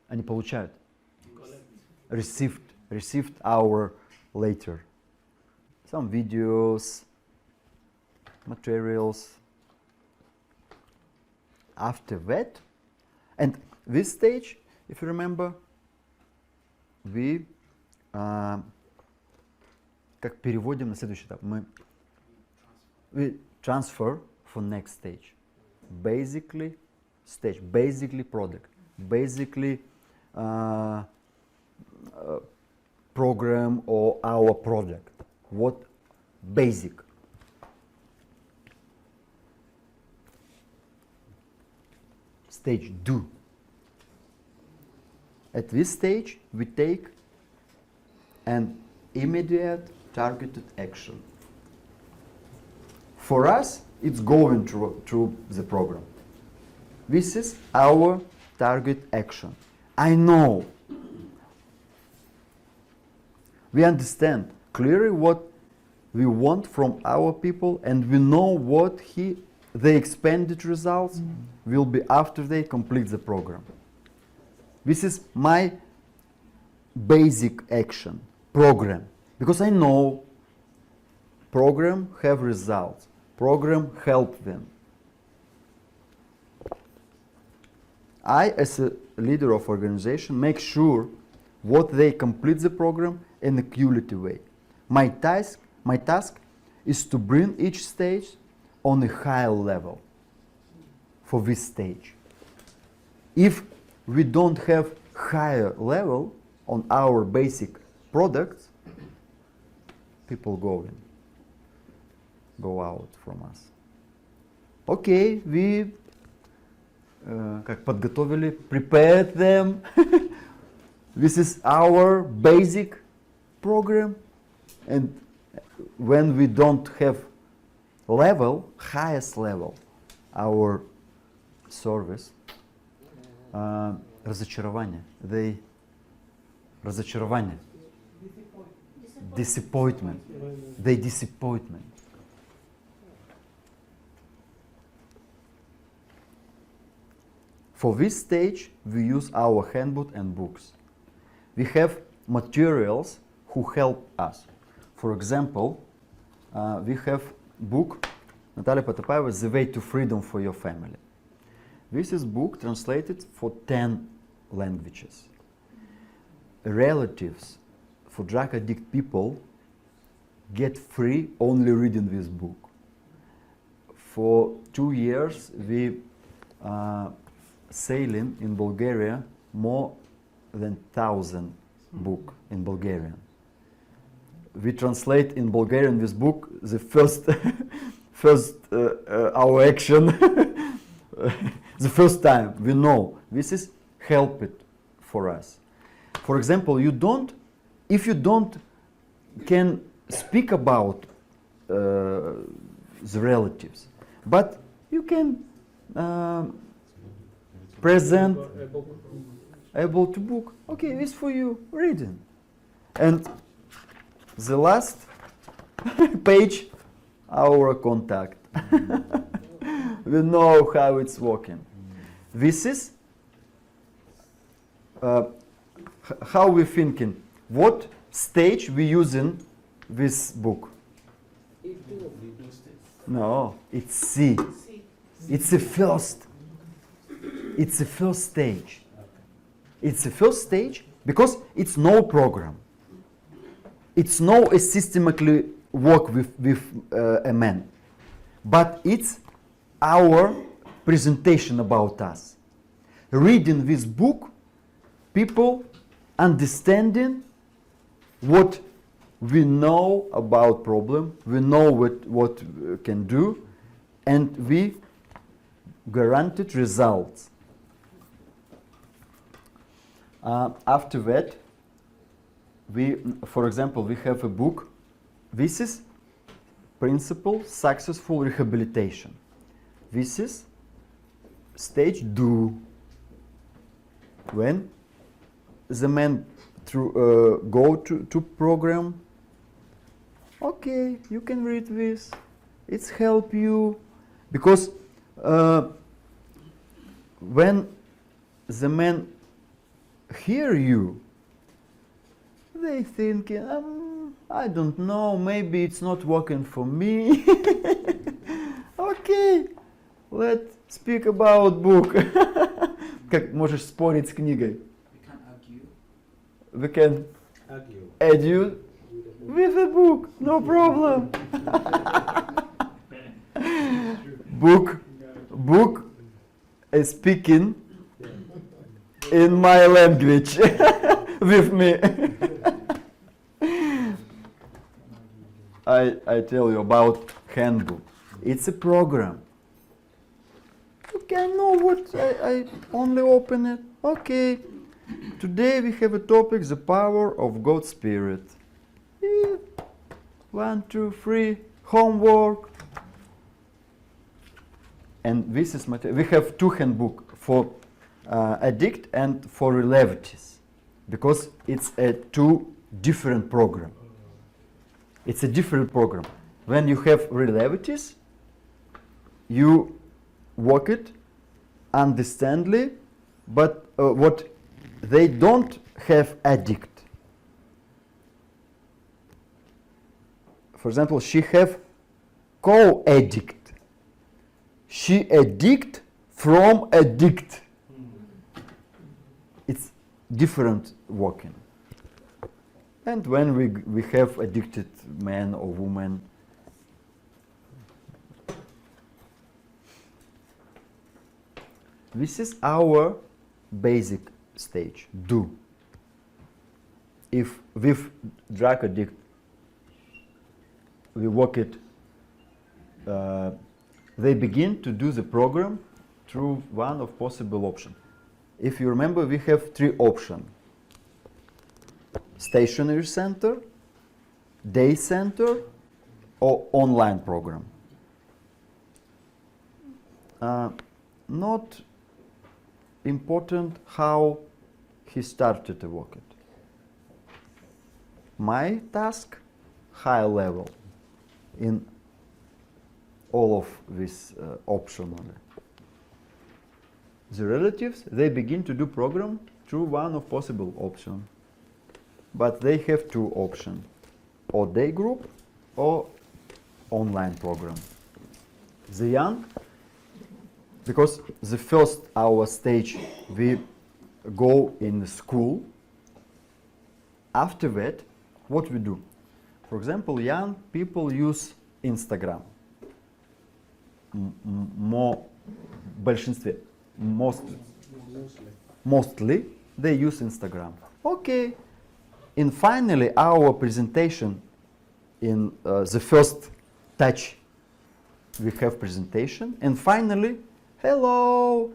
они получают, received our later. Some videos, materials. After that, and this stage, if you remember, we как переводим на следующий этап. We transfer for next stage. Basically product. Basically program or our project. What basic? Stage do. At this stage, we take an immediate targeted action. For us, it's going through the program. This is our target action. I know. We understand clearly what we want from our people, and we know what the expanded results will be after they complete the program. This is my basic action, program. Because I know program have results, program help them. I, as a leader of organization, make sure what they complete the program in a cumulative way. My task is to bring each stage on a higher level for this stage. if we don't have higher level on our basic products, people go out from us. Okay, we как подготовили, prepared them. This is our basic program, and when we don't have level, highest level, our service, разочарование, разочарование, disappointment, disappointment. For this stage, we use our handbook and books. We have materials who help us. For example, we have book Natalia Potapayeva, The Way to Freedom for Your Family. This is book translated for 10 languages. Relatives for drug addict people get free only reading this book. For 2 years, we sailing in Bulgaria more than 1,000 book in Bulgarian. We translate in Bulgarian this book the first our action the first time we know this is help it for us. For example, if you don't can speak about the relatives, but you can present able to book. Okay, this for you reading, and the last page, our contact. We know how it's working. This is how we thinking. What stage we using this book? No, it's C. It's the first. It's the first stage. It's the first stage because it's no program. It's no systematically work with a man, but it's our presentation about us. Reading this book, people understanding what we know about problem, we know what we can do, and we guaranteed results. After that, for example, we have a book. This is Principle Successful Rehabilitation. This is stage do. When the man go to program, okay, you can read this. It's help you because when the man hear you, they think, I don't know, maybe it's not working for me. Okay, let's speak about book. Как можешь спорить с книгой? We can argue with a book, no problem. Book is speaking in my language with me. I tell you about handbook. It's a program. Okay, I know what I only open it. Okay. Today we have a topic, the power of God's Spirit. 1, 2, 3, homework. And this is we have 2 handbook for addict and for relatives, because it's a 2 different program. It's a different program. When you have relatives, you work it understandably, but what they don't have addict. For example, she have co-addict. She addict from addict. It's different working. And when we have addicted man or woman, this is our basic stage, do. If with drug addict we work it, they begin to do the program through one of possible options. If you remember, we have three options: stationary center, day center, or online program. Not important how he started to work it. My task, high level in all of this option. The relatives, they begin to do program through one of possible option. But they have two options, or day group or online program. The young, because the first our stage we go in the school. After that, what we do? For example, young people use Instagram. Большинстве, mostly they use Instagram. Okay. And finally, our presentation in the first touch, we have presentation. And finally, hello,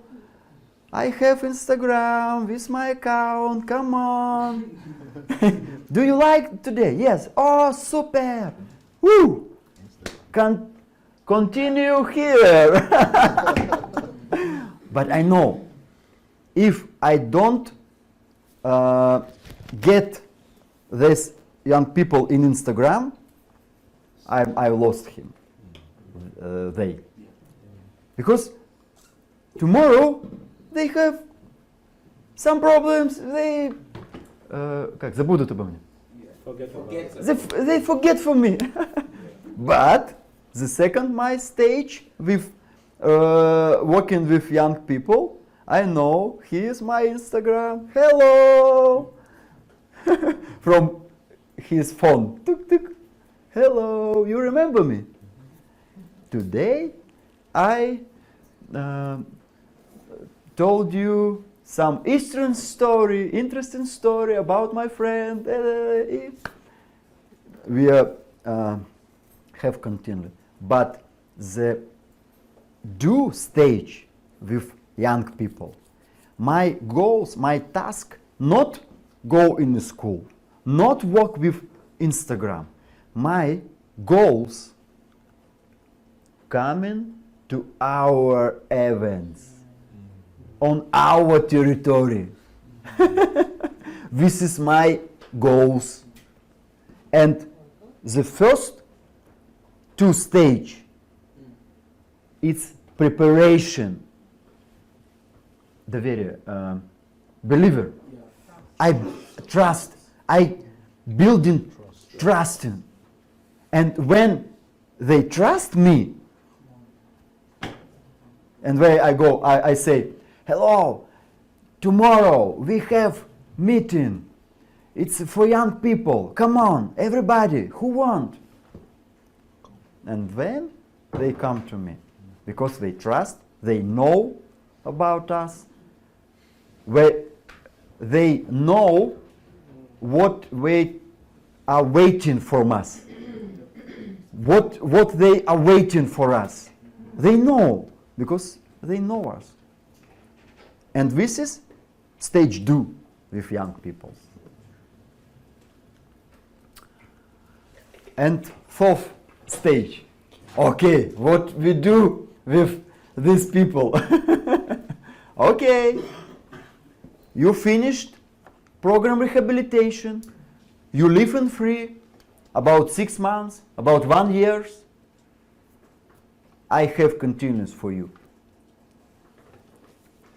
I have Instagram with my account, come on. Do you like today? Yes. Oh, super. Woo. Continue here. But I know, if I don't get these young people in Instagram, I lost him. They. Because tomorrow they have some problems, they забудут обо мне. They forget for me. But the second my stage with working with young people, I know he is my Instagram. Hello. From his phone. Tuk, tuk. Hello, you remember me? Today I told you some Eastern story, interesting story about my friend. We have continued. But the do stage with young people, my goals, my task, not go in the school, not work with Instagram. My goals coming to our events on our territory. This is my goals. And the first two stage, it's preparation. Доверие, believer. I trust. I building trusting. And when they trust me, and where I go, I say, hello, tomorrow we have meeting. It's for young people. Come on, everybody, who want? And then they come to me. Because they trust, they know about us. They know what we are waiting from us. What they are waiting for us. They know, because they know us. And this is stage 2 with young people. And fourth stage. Okay, what we do with these people. Okay, you finished program rehabilitation, you live in free, about 6 months, about 1 year. I have continuous for you.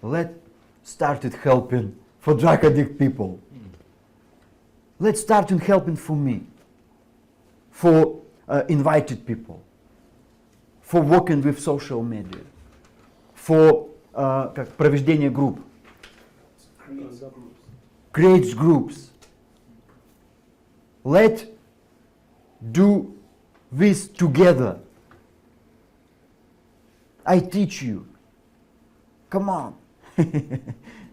Let's start helping for drug addict people. Let's start helping for me, for invited people, for working with social media, for проведение групп, creates groups. Let's do this together. I teach you. Come on.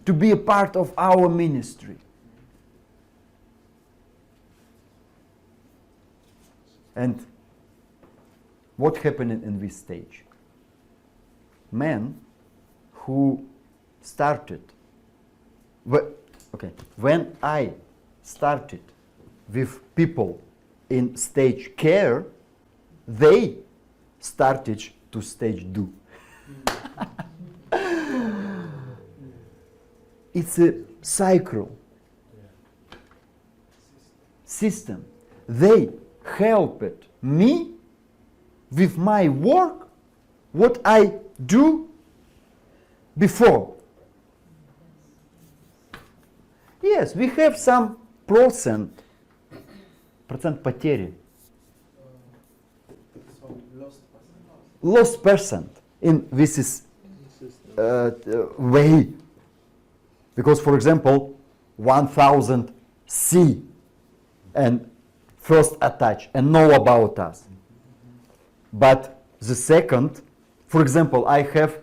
to be a part of our ministry. And what happened in this stage? Men who started, when I started with people in stage care, they started to stage do. It's a cycle, system. They helped me with my work, what I do before. Yes, we have some procent потери. So Lost percent in this way. Because, for example, 1000 see and first attach and know about us. But the second, for example, I have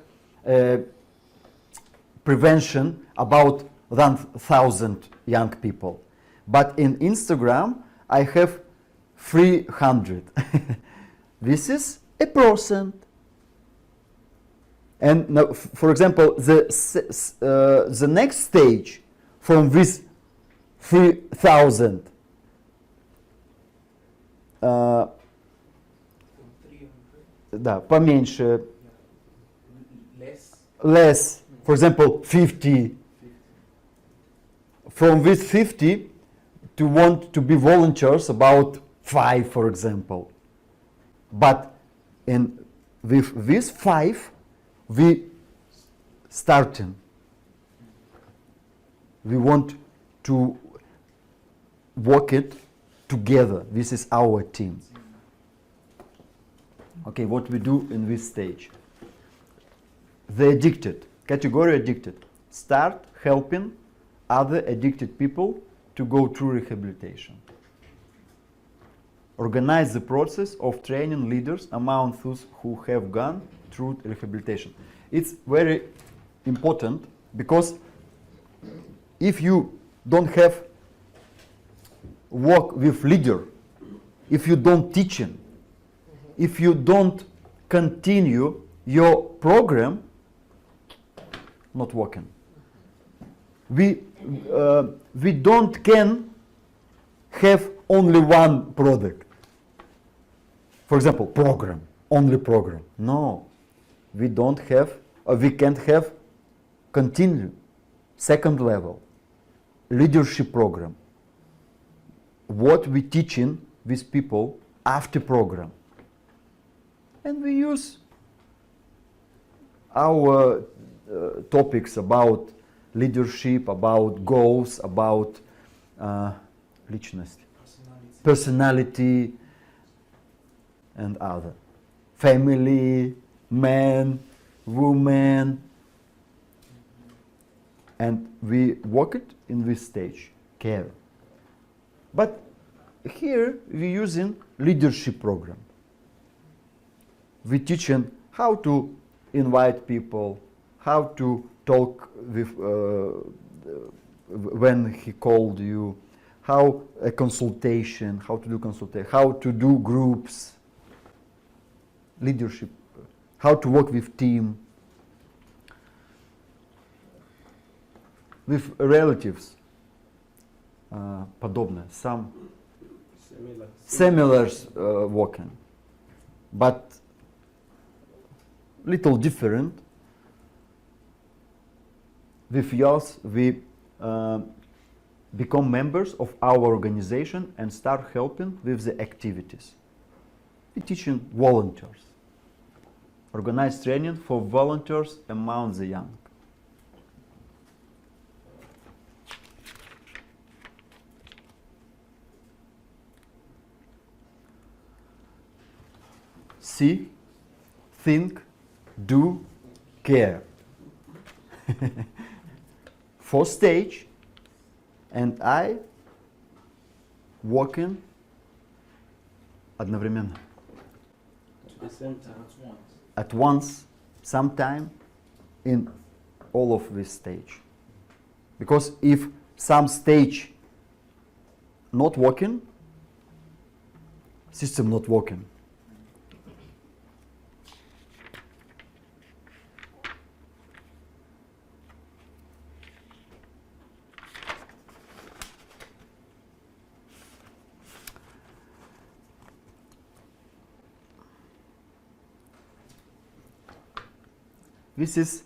prevention about 1,000 young people. But in Instagram, I have 300. This is a percent. And now, for example, the next stage from this 3,000 from 300, да, поменьше, less. for example, 50. From this 50 to want to be volunteers about 5, for example. But with these 5, we starting. We want to work it together. This is our team. Okay, what we do in this stage? The addicted, category addicted, start helping other addicted people to go through rehabilitation. Organize the process of training leaders among those who have gone through rehabilitation. It's very important because if you don't have work with leader, if you don't teach him, if you don't continue your program, not working. We don't can have only one product. For example, program, only program. No, we don't have, or we can't have continue, second level, leadership program. What we teaching with people after program. And we use our topics about leadership, about goals, about личность, personality, and other. Family, man, woman. And we work it in this stage, care. But here we're using leadership program. We teaching how to invite people, how to talk with when he called you, how a consultation, how to do consultation, how to do groups, leadership, how to work with team, with relatives, подобное, some similar working, but little different. With yours, we become members of our organization and start helping with the activities. We teaching volunteers. Organize training for volunteers among the young. See, think, do, care. Fourth stage, and I working одновременно. At the same time. At once, sometime, in all of this stage. Because if some stage not working, system not working. This is,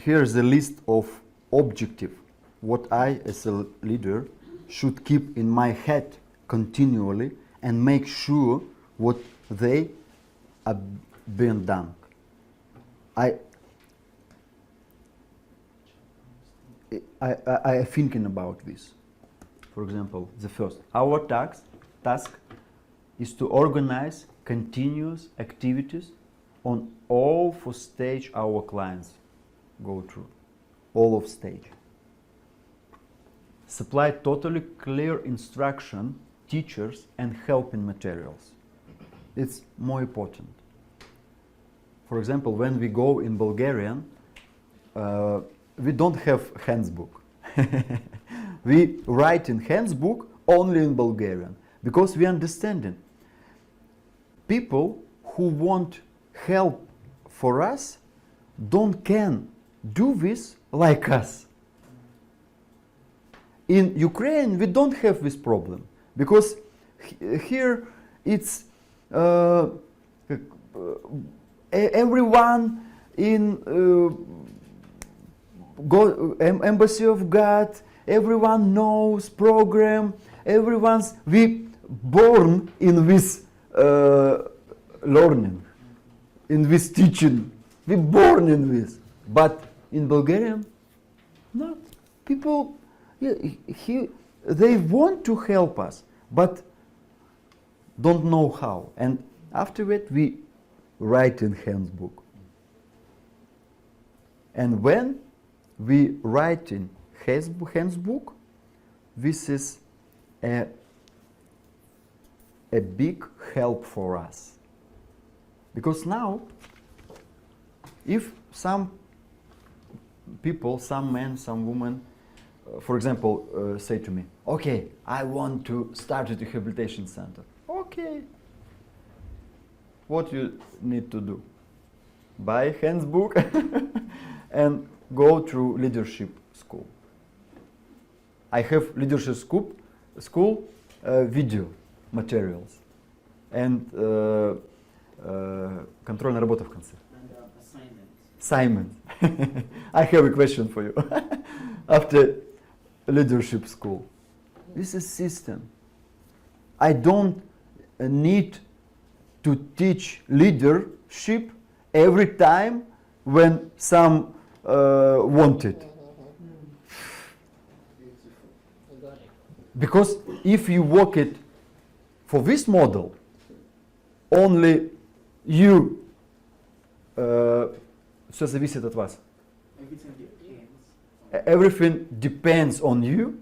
here is the list of objective, what I as a leader should keep in my head continually and make sure what they are being done. I thinking about this. For example, the first, our task is to organize continuous activities on all four stage our clients go through, all of stage. Supply totally clear instruction, teachers and helping materials. It's more important. For example, when we go in Bulgarian, we don't have handbook. We write in handbook only in Bulgarian because we understand people who want help for us can do this like us. In Ukraine, we don't have this problem because here it's everyone in Embassy of God, everyone knows program, we born in this learning, in this teaching, we born in this. But in Bulgarian, not. People, they want to help us, but don't know how. And after that, we write in handbook. And when we write in handbook, this is a big help for us. Because now, if some people, some men, some women, for example, say to me, okay, I want to start a rehabilitation center. Okay. What you need to do? Buy a handbook and go through leadership school. I have leadership school video materials and контрольная работа в конце. Assignment. I have a question for you. After leadership school, this is system. I don't need to teach leadership every time when some want it. Because if you work it for this model, only you все зависит от вас. Everything depends on you.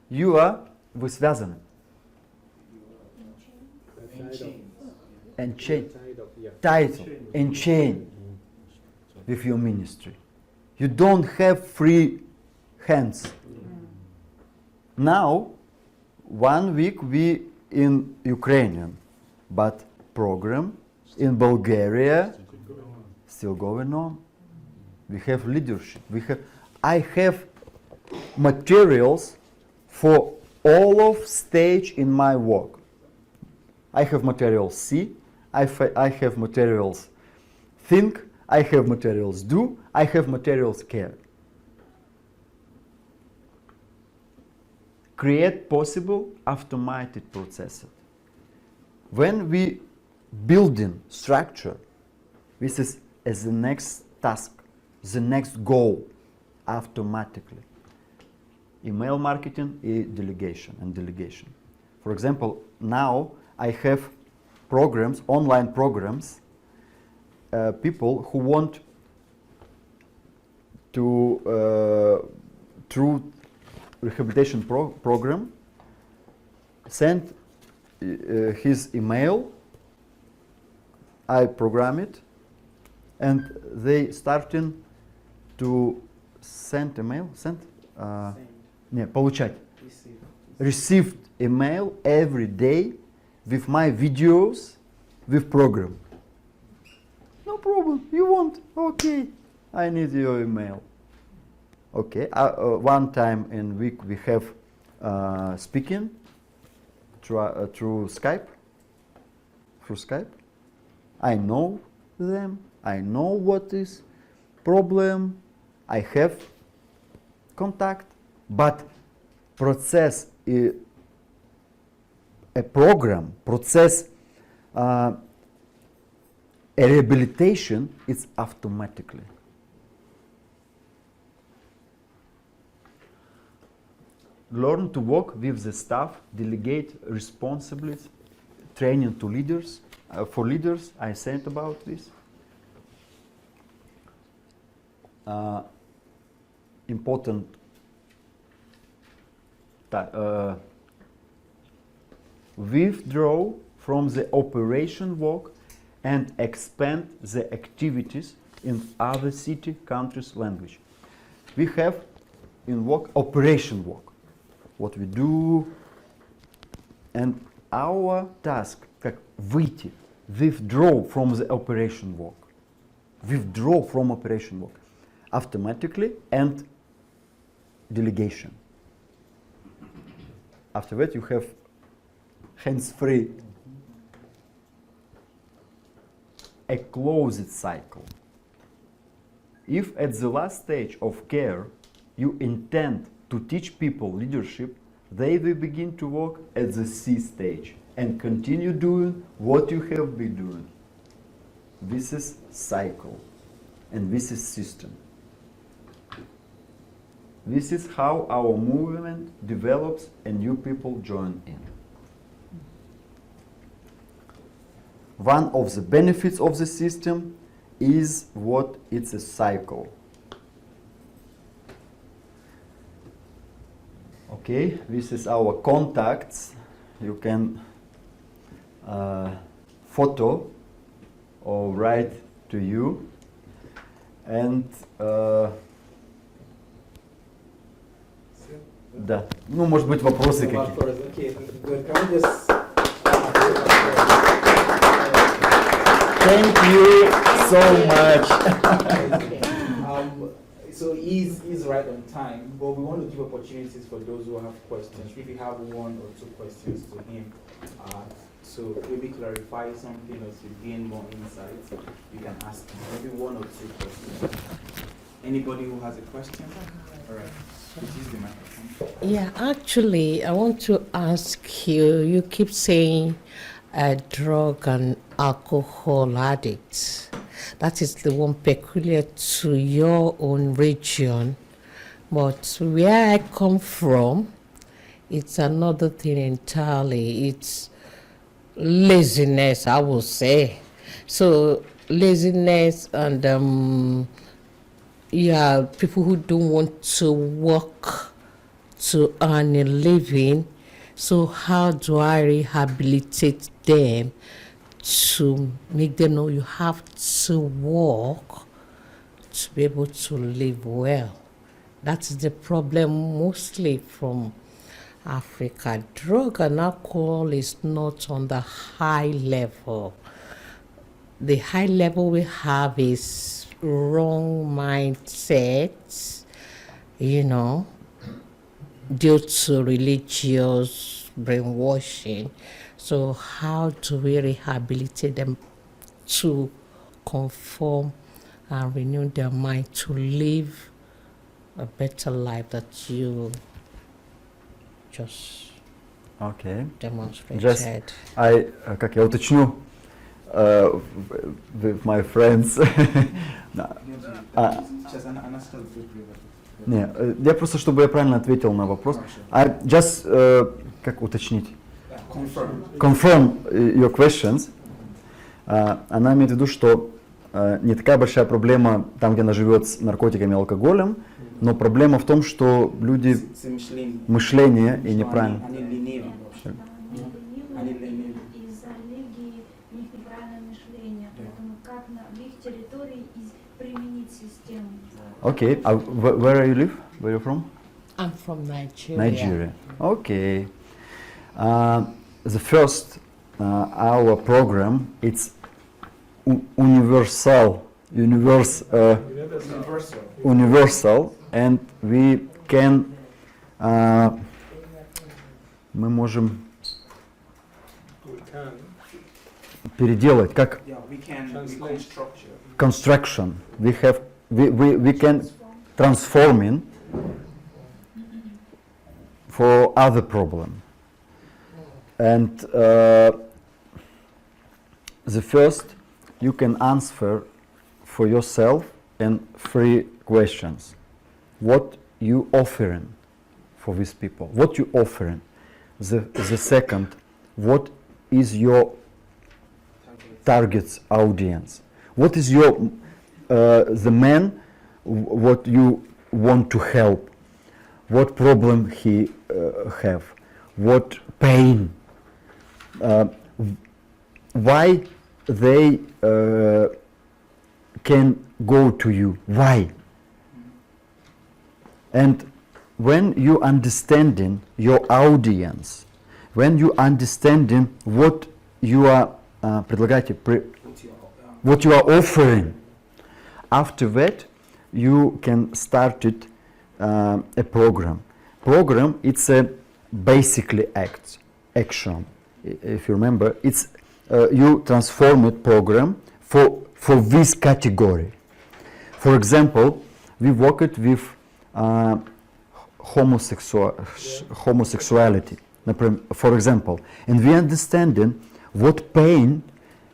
You are вы связаны. And chain. Title and chain with your ministry. You don't have free hands. Now, 1 week we in Ukrainian, but program in Bulgaria still going on. We have leadership. I have materials for all of stage in my work. I have materials see, I have materials think, I have materials do, I have materials care. Create possible automated process. When we building structure, this is as the next task, the next goal, automatically. Email marketing is delegation. For example, now I have programs, online programs, people who want to, through rehabilitation program, send his email, I program it, and they starting to send email, не, получать. Received email every day with my videos, with program. No problem, you want, okay, I need your email. Okay, one time in week we have speaking through Skype. Through Skype, I know them. I know what is problem. I have contact, but process a program, process a rehabilitation, it's automatically. Learn to work with the staff, delegate responsibilities, training to leaders. For leaders, I said about this. Important withdraw from the operation work and expand the activities in other city, countries, language. We have in work operation work, what we do, and our task как выйти, withdraw from the operation work, withdraw from operation work automatically, and delegation. After that you have hands-free, a closed cycle. If at the last stage of care you intend to teach people leadership, they will begin to work at the C stage and continue doing what you have been doing. This is cycle, and this is system. This is how our movement develops and new people join in. One of the benefits of the system is what it's a cycle. Okay, this is our contacts. You can photo or write to you, and да. Ну, может быть, вопросы какие-то. Okay, good. Can we just... Thank you so much. So he's right on time, but we want to give opportunities for those who have questions. If you have one or two questions to him, so maybe clarify something or to gain more insights, you can ask him. Maybe one or two questions. Anybody who has a question? All right. Use the microphone. Yeah, actually, I want to ask you, you keep saying drug and alcohol addicts. That is the one peculiar to your own region. But where I come from, it's another thing entirely. It's laziness, I will say. So laziness and yeah, people who don't want to work to earn a living. So how do I rehabilitate them to make them know you have to work to be able to live well? That's the problem mostly from Africa. Drug and alcohol is not on the high level. The high level we have is wrong mindset, you know, due to religious brainwashing. So how do we rehabilitate them to conform and renew their mind to live a better life that you just demonstrated? Just как я уточню with my friends. Не, я просто, чтобы я правильно ответил на вопрос. Just как уточнить? Confirm your questions. Она имеет в виду, что не такая большая проблема там, где она живет с наркотиками и алкоголем, но проблема в том, что люди мышление и неправильно. у них неправильное мышление, поэтому как в их территории применить систему. Okay, where you live? Where are you from? I'm from Nigeria. Nigeria. Okay. The first, our program, it's universal, and we can, мы можем переделать, как Yeah, we can reconstruct. construction. We can transform in for other problem. And the first, you can answer for yourself in 3 questions. What you offering for these people? What you offering? The second, what is your target audience? What is your the man what you want to help? What problem he have? What pain? Why they can go to you? Why? And when you understanding your audience, when you understanding what you are what you are offering, after that you can start it a program. Program, it's a basically action. If you remember, it's you transform it program for this category. For example, we worked with homosexuality, for example, and we understanding what pain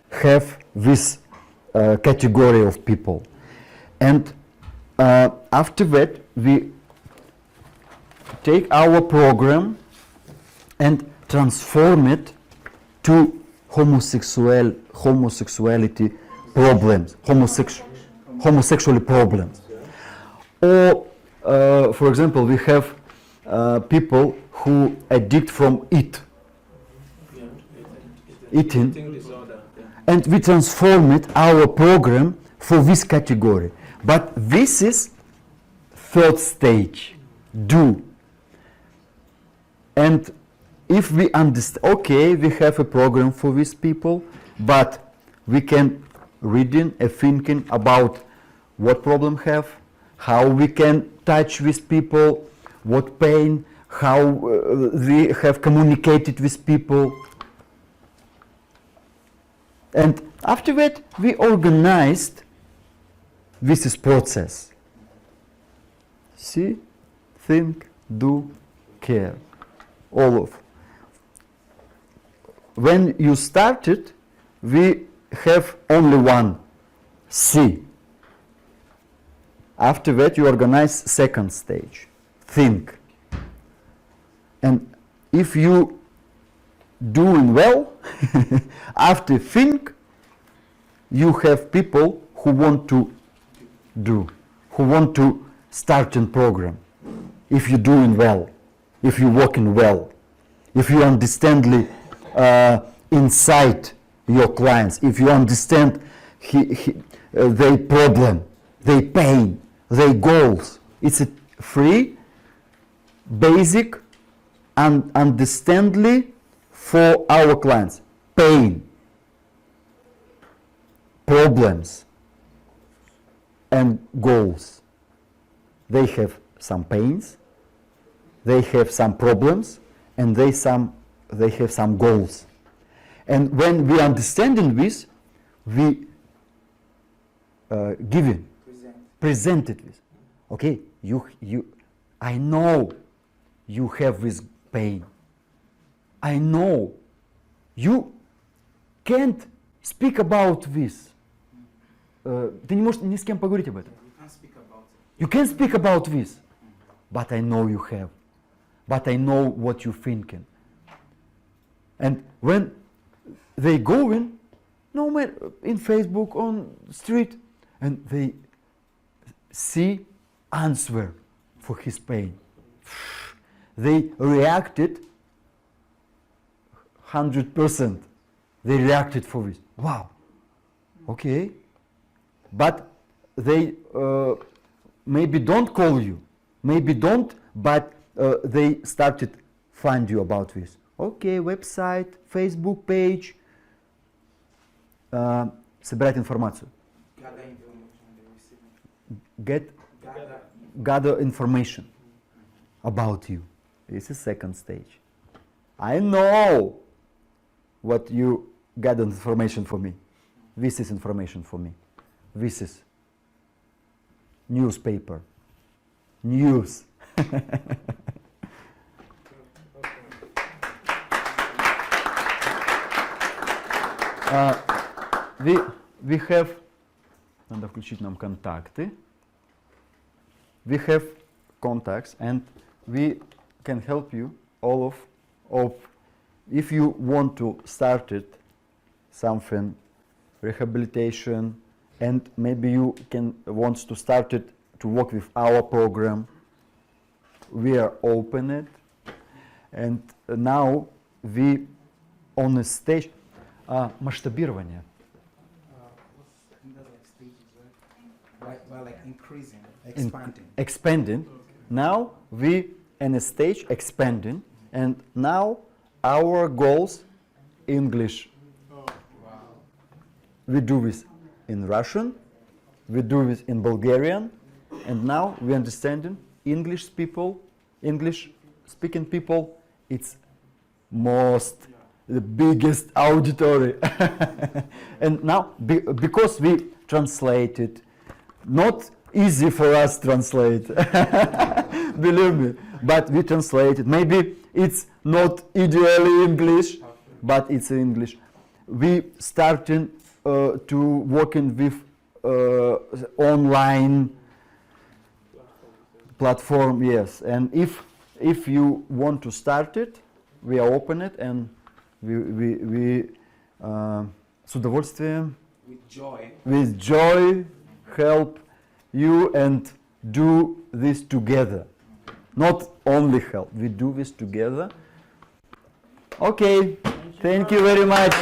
have this category of people, and after that we take our program and transform it to homosexuality problems, homosexual problems. Or, for example, we have people who addict from eating, disorder. and we transform it, our program, for this category. But this is third stage, do. And if we understand, okay, we have a program for these people, but we can reading and thinking about what problem have, how we can touch with people, what pain, how we have communicated with people. And after that, we organized this process. See, think, do, care. All of. When you started, we have only one, see. After that, you organize second stage, think. And if you doing well, after think, you have people who want to do, who want to start a program. If you're doing well, if you're working well, if you understand inside your clients, if you understand their problem, their pain, their goals, it's a free, basic, and understandably for our clients. Pain, problems, and goals. They have some pains, they have some problems, and they have some goals. And when we understanding this, we present it with. Okay, I know you have this pain. I know you can't speak about this. Ты не можешь ни с кем поговорить об этом. You can't speak about this. But I know you have. But I know what you're thinking. And when they go in, no matter in Facebook, on street, and they see answer for his pain. They reacted 100%. they reacted for this. Wow, okay. But they maybe don't call you, maybe don't, but they started find you about this. Okay, website, Facebook page, собирать информацию. Gather information they receive. Get, Gather. gather information about you. This is second stage. I know what you gather information for me. This is information for me. This is newspaper. News. We have, надо включить нам контакты. We have contacts and we can help you all of if you want to start it something rehabilitation and maybe you can wants to start it to work with our program. We are open it and now we on a stage масштабирование. Like stages, right? Well, like increasing, expanding. Expanding. Now we in a stage expanding and now our goals English. Wow. We do this in Russian, we do this in Bulgarian, and now we understanding English people, English speaking people, it's the biggest auditory. And now because we translated, not easy for us translate, believe me, but we translated. Maybe it's not ideally English, but it's English. We starting to working with online platform, yes. And if you want to start it, we are open it and we с удовольствием, with joy help you and do this together. Not only help, we do this together. Okay, thank you very much.